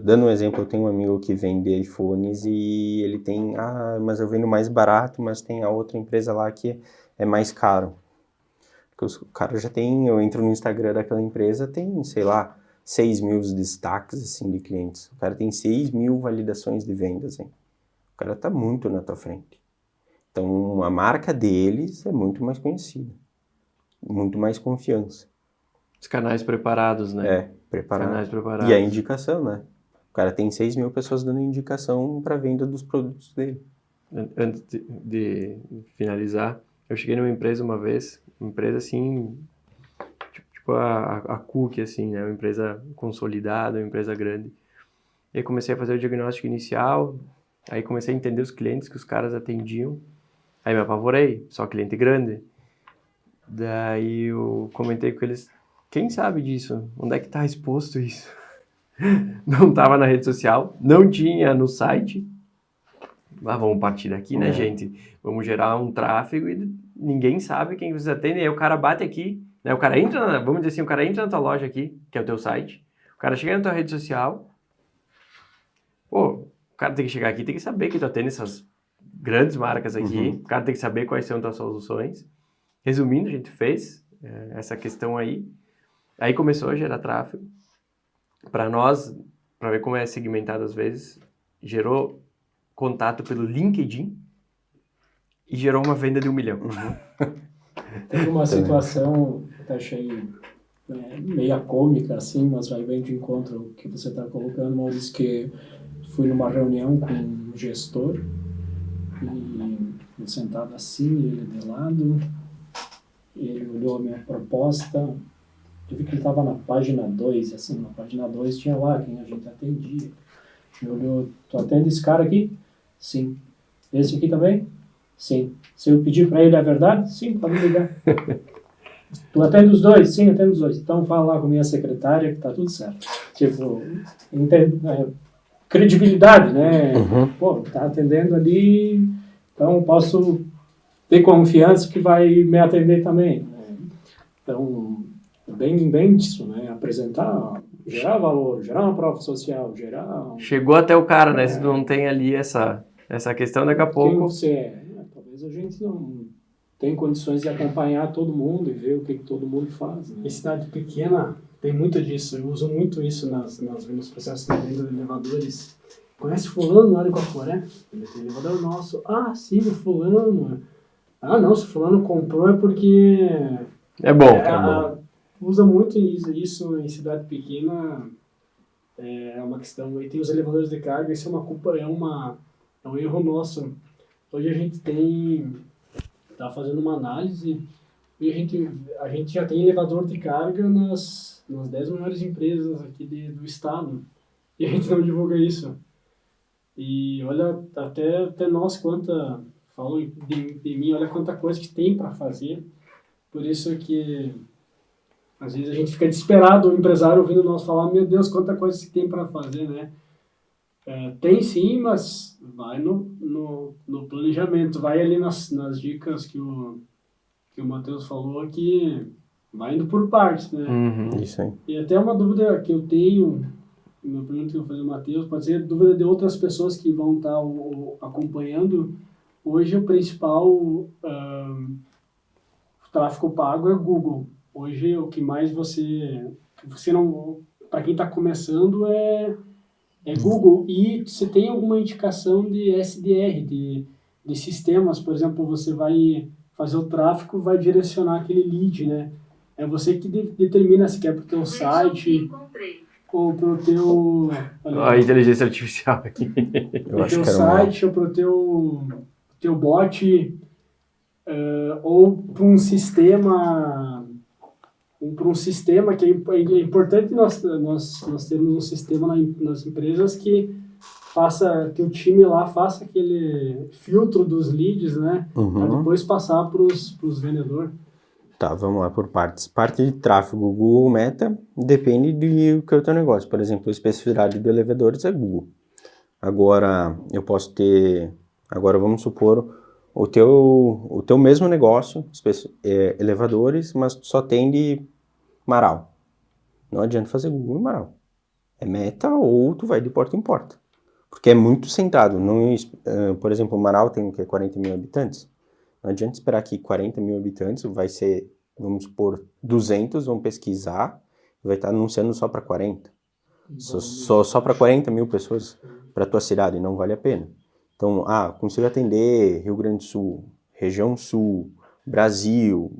Dando um exemplo, eu tenho um amigo que vende iPhones e ele tem, mas eu vendo mais barato, mas tem a outra empresa lá que é mais caro. Porque o cara já tem, eu entro no Instagram daquela empresa, tem, sei lá, 6 mil destaques assim, de clientes. O cara tem 6 mil validações de vendas, hein? O cara tá muito na tua frente. Então, a marca deles é muito mais conhecida. Muito mais confiança.
Os canais preparados, né?
Preparados.
Canais preparados.
E a indicação, né? O cara tem 6 mil pessoas dando indicação para venda dos produtos dele.
Antes de finalizar, eu cheguei numa empresa uma vez, uma empresa assim, tipo a Cook, assim, né? Uma empresa consolidada, uma empresa grande. E aí comecei a fazer o diagnóstico inicial, aí comecei a entender os clientes que os caras atendiam. Aí me apavorei, só cliente grande. Daí eu comentei com eles, quem sabe disso? Onde é que está exposto isso? Não estava na rede social, não tinha no site. Vamos partir daqui, né, gente? Vamos gerar um tráfego e ninguém sabe quem vocês atendem. Aí o cara bate aqui, né? O cara entra, vamos dizer assim, o cara entra na tua loja aqui, que é o teu site. O cara chega na tua rede social. Pô, o cara tem que chegar aqui, tem que saber que tu atende essas grandes marcas aqui. O cara tem que saber quais são as tuas soluções. Resumindo, a gente fez essa questão aí. Aí começou a gerar tráfego. Para nós, para ver como é segmentado às vezes, gerou contato pelo LinkedIn e gerou uma venda de 1 milhão.
Teve uma situação que eu achei meia cômica, assim, mas vai bem de encontro ao que você está colocando, Maurício, que fui numa reunião com um gestor e eu sentado assim, ele de lado, ele olhou a minha proposta, eu vi que ele estava na página 2, assim, na página 2 tinha lá quem a gente atendia. Ele olhou, tu atende esse cara aqui? Sim. Esse aqui também? Sim. Se eu pedir para ele a verdade? Sim, pode ligar. Tu atende os dois? Sim, atendo os dois. Então fala lá com a minha secretária que tá tudo certo. Tipo, credibilidade, né? Pô, tá atendendo ali, então posso ter confiança que vai me atender também. Então, bem disso, né? Apresentar gerar valor, gerar uma prova social, gerar...
Chegou até o cara, né? Se não tem ali essa questão, daqui a pouco...
Quem você é? Talvez a gente não tem condições de acompanhar todo mundo e ver o que todo mundo faz. Né?
Em cidade pequena tem muito disso. Eu uso muito isso nos processos de venda de elevadores. Conhece fulano lá de Guaporé? Ele tem elevador nosso. Ah, sim, o fulano. Ah, não, se o fulano comprou é porque...
É bom.
Usa muito isso em cidade pequena. É uma questão. E tem os elevadores de carga. Isso é uma culpa, é um erro nosso. Hoje a gente tá fazendo uma análise e a gente já tem elevador de carga nas 10 maiores empresas aqui do estado. E a gente não divulga isso. E olha, até nós falo de mim, olha quanta coisa que tem para fazer. Por isso que às vezes a gente fica desesperado, o empresário ouvindo nós falar, meu Deus, quanta coisa que tem para fazer, né? Tem sim, mas vai no planejamento, vai ali nas dicas que o Matheus falou, que vai indo por partes, né?
Isso aí.
E até uma dúvida que eu tenho, uma pergunta que eu vou fazer ao Matheus, pode ser dúvida de outras pessoas que vão estar acompanhando. Hoje o principal tráfego pago é Google. Hoje o que mais você não, para quem está começando é Google. E você tem alguma indicação de SDR, de sistemas, por exemplo, você vai fazer o tráfego, vai direcionar aquele lead, né? É você que determina se quer para o teu site ou para o teu...
A inteligência artificial aqui.
Para o teu site ou para o teu bot, ou para um sistema que é importante nós termos um sistema nas empresas que o time lá faça aquele filtro dos leads, né? Para depois passar para os vendedores.
Tá, vamos lá por partes. Parte de tráfego Google Meta depende do que é o teu negócio. Por exemplo, a especificidade do elevadores é Google. Agora, eu posso ter... Agora, vamos supor o teu mesmo negócio, elevadores, mas só tem de Marau. Não adianta fazer Google em Marau. É Meta ou tu vai de porta em porta. Porque é muito centrado. Por exemplo, o Marau tem 40 mil habitantes. Não adianta esperar que 40 mil habitantes vai ser, vamos supor, 200 vão pesquisar e vai estar anunciando só para 40. Só para 40 mil pessoas para tua cidade, não vale a pena. Então, consigo atender Rio Grande do Sul, região sul, Brasil,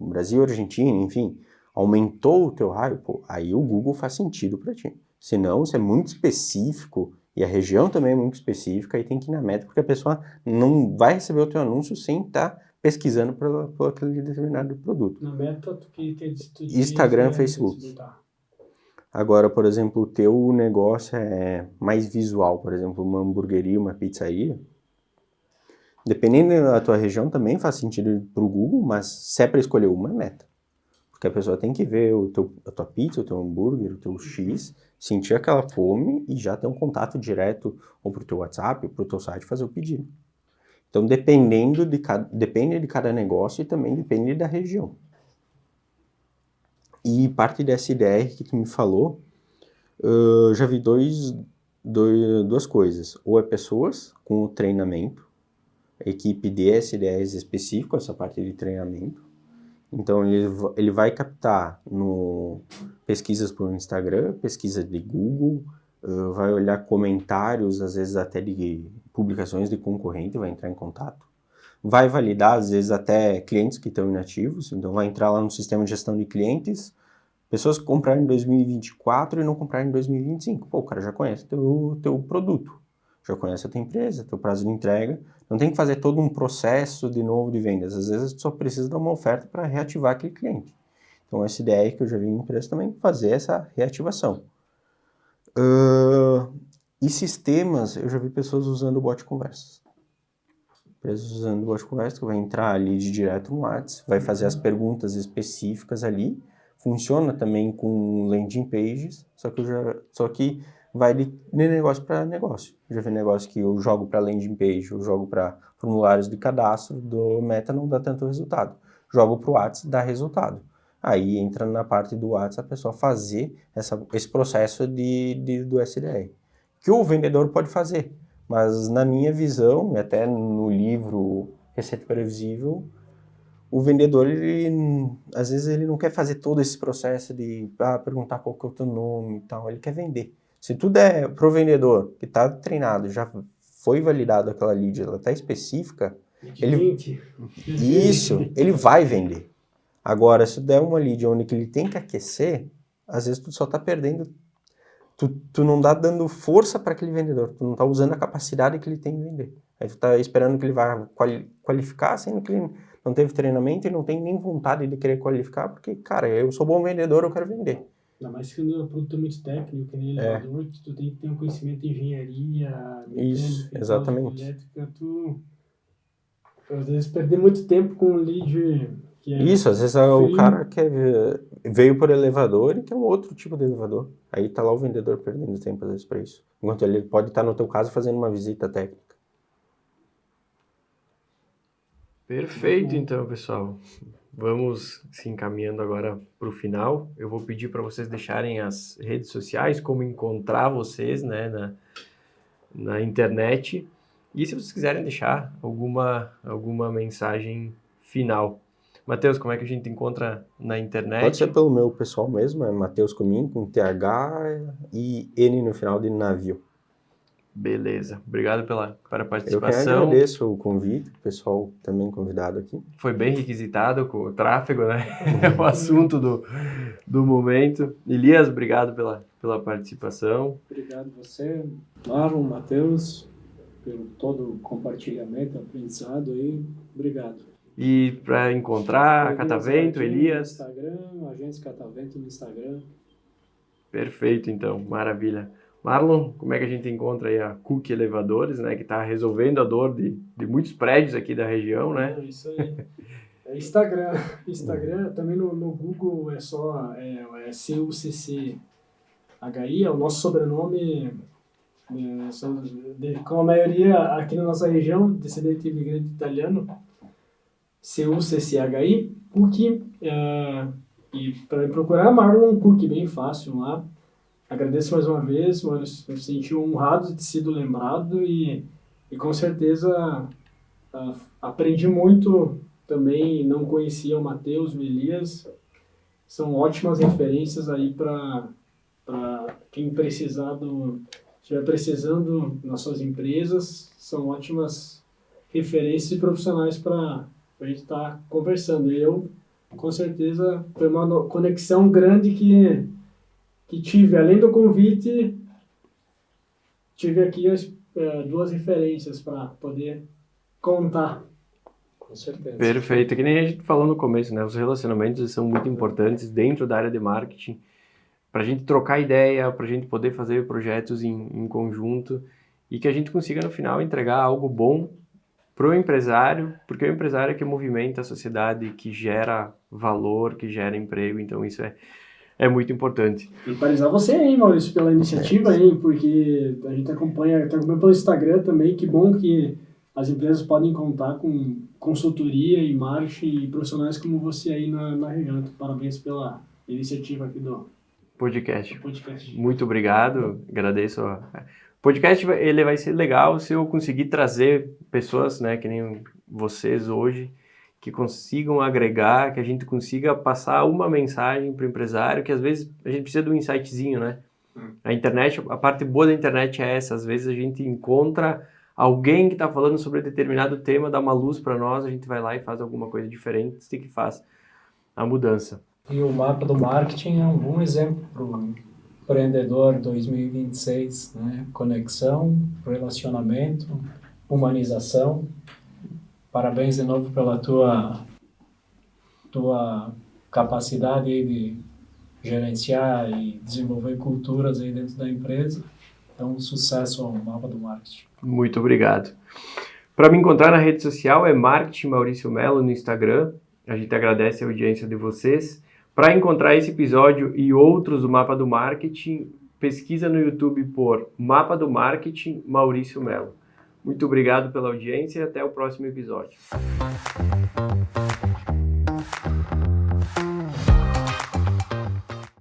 Argentina, enfim, aumentou o teu raio, aí o Google faz sentido para ti. Senão, se é muito específico e a região também é muito específica, aí tem que ir na meta, porque a pessoa não vai receber o teu anúncio sem estar pesquisando por aquele determinado produto.
Na meta, tu
Instagram, Facebook. Agora, por exemplo, o teu negócio é mais visual, por exemplo, uma hamburgueria, uma pizzaria. Dependendo da tua região, também faz sentido para o Google, mas se é para escolher uma, é meta. Porque a pessoa tem que ver a tua pizza, o teu hambúrguer, o teu X, sentir aquela fome e já ter um contato direto ou para o teu WhatsApp, ou para o teu site fazer o pedido. Então, depende de cada negócio e também depende da região. E parte da SDR que tu me falou, já vi duas coisas. Ou é pessoas com o treinamento, equipe de SDRs específico, essa parte de treinamento. Então, ele vai captar no pesquisas por Instagram, pesquisa de Google, vai olhar comentários, às vezes até de publicações de concorrente, vai entrar em contato. Vai validar, às vezes, até clientes que estão inativos, então vai entrar lá no sistema de gestão de clientes, pessoas que compraram em 2024 e não compraram em 2025. O cara já conhece o teu produto, já conhece a tua empresa, teu prazo de entrega, não tem que fazer todo um processo de novo de vendas, às vezes tu só precisa dar uma oferta para reativar aquele cliente. Então, essa ideia que eu já vi em empresa também, fazer essa reativação. E sistemas, eu já vi pessoas usando o bot conversas. Empresas usando o bot conversas, que vai entrar ali de direto no WhatsApp, vai fazer as perguntas específicas ali. Funciona também com landing pages, só que vai de negócio para negócio. Já vi negócio que eu jogo para landing page, eu jogo para formulários de cadastro, do Meta não dá tanto resultado. Jogo para o WhatsApp, dá resultado. Aí entra na parte do WhatsApp a pessoa fazer esse processo do SDR. Que o vendedor pode fazer, mas na minha visão, e até no livro Receita Previsível, o vendedor, às vezes ele não quer fazer todo esse processo de perguntar qual que é o teu nome e tal, ele quer vender. Se tu der pro vendedor que está treinado, já foi validado aquela lead, ela está específica, ele vai vender. Agora, se tu der uma lead onde ele tem que aquecer, às vezes tu só está perdendo, tu não está dando força para aquele vendedor, tu não está usando a capacidade que ele tem de vender. Aí tu está esperando que ele vá qualificar, sendo que ele não teve treinamento e não tem nem vontade de querer qualificar, porque, cara, eu sou bom vendedor, eu quero vender.
Ainda mais que o produto é muito técnico, que nem elevador, que tu tem que ter um conhecimento de engenharia,
isso, exatamente.
Elétrica, tu às vezes perder muito tempo com um lead que é
isso, às vezes o cara que veio por elevador e quer um outro tipo de elevador. Aí tá lá o vendedor perdendo tempo, às vezes, para isso. Enquanto ele pode estar, no teu caso, fazendo uma visita técnica.
Perfeito, então, pessoal. Vamos se encaminhando agora para o final. Eu vou pedir para vocês deixarem as redes sociais, como encontrar vocês, né, na internet. E se vocês quiserem deixar alguma mensagem final. Matheus, como é que a gente encontra na internet?
Pode ser pelo meu pessoal mesmo, é Matheus Comin, com TH e N no final de navio.
Beleza. Obrigado pela participação.
Eu que agradeço o convite, o pessoal também convidado aqui.
Foi bem requisitado com o tráfego, né? É o assunto do momento. Elias, obrigado pela participação.
Obrigado você, Marlon, Matheus, pelo todo o compartilhamento, aprendizado aí. Obrigado.
E para encontrar a Catavento, Elias?
No Instagram, Agência Catavento no Instagram.
Perfeito, então. Maravilha. Marlon, como é que a gente encontra aí a Cook Elevadores, né? Que está resolvendo a dor de muitos prédios aqui da região, né?
É isso aí. Instagram, também no Google é só CUCCHI, é o nosso sobrenome, como a maioria aqui na nossa região, descendente imigrante italiano, CUCCHI, Cook, e para procurar Marlon Cook, bem fácil lá. Agradeço mais uma vez, Maurício, eu me senti honrado de ter sido lembrado e com certeza aprendi muito também, não conhecia o Matheus, o Elias, são ótimas referências aí para quem estiver precisando nas suas empresas, são ótimas referências e profissionais para a gente estar conversando. E eu, com certeza, foi uma conexão grande que tive, além do convite, tive aqui as duas referências para poder contar.
Com certeza.
Perfeito. Que nem a gente falou no começo, né? Os relacionamentos são muito importantes dentro da área de marketing, para a gente trocar ideia, para a gente poder fazer projetos em conjunto e que a gente consiga, no final, entregar algo bom para o empresário, porque o empresário é que movimenta a sociedade, que gera valor, que gera emprego, então isso é muito importante.
E parabenizar você aí, Maurício, pela iniciativa aí, porque a gente acompanha pelo Instagram também, que bom que as empresas podem contar com consultoria e marketing e profissionais como você aí na região. Então, parabéns pela iniciativa aqui do
podcast.
podcast.
Muito obrigado, agradeço. O podcast ele vai ser legal se eu conseguir trazer pessoas, né, que nem vocês hoje, que consigam agregar, que a gente consiga passar uma mensagem para o empresário, que às vezes a gente precisa de um insightzinho, né? A internet, a parte boa da internet é essa, às vezes a gente encontra alguém que está falando sobre determinado tema, dá uma luz para nós, a gente vai lá e faz alguma coisa diferente, que faz a mudança.
E o mapa do marketing é um bom exemplo para o empreendedor 2026, né? Conexão, relacionamento, humanização. Parabéns de novo pela tua capacidade de gerenciar e desenvolver culturas aí dentro da empresa. Então, sucesso ao mapa do marketing.
Muito obrigado. Para me encontrar na rede social é Marketing Maurício Melo no Instagram. A gente agradece a audiência de vocês. Para encontrar esse episódio e outros do Mapa do Marketing, pesquisa no YouTube por Mapa do Marketing Maurício Melo. Muito obrigado pela audiência e até o próximo episódio.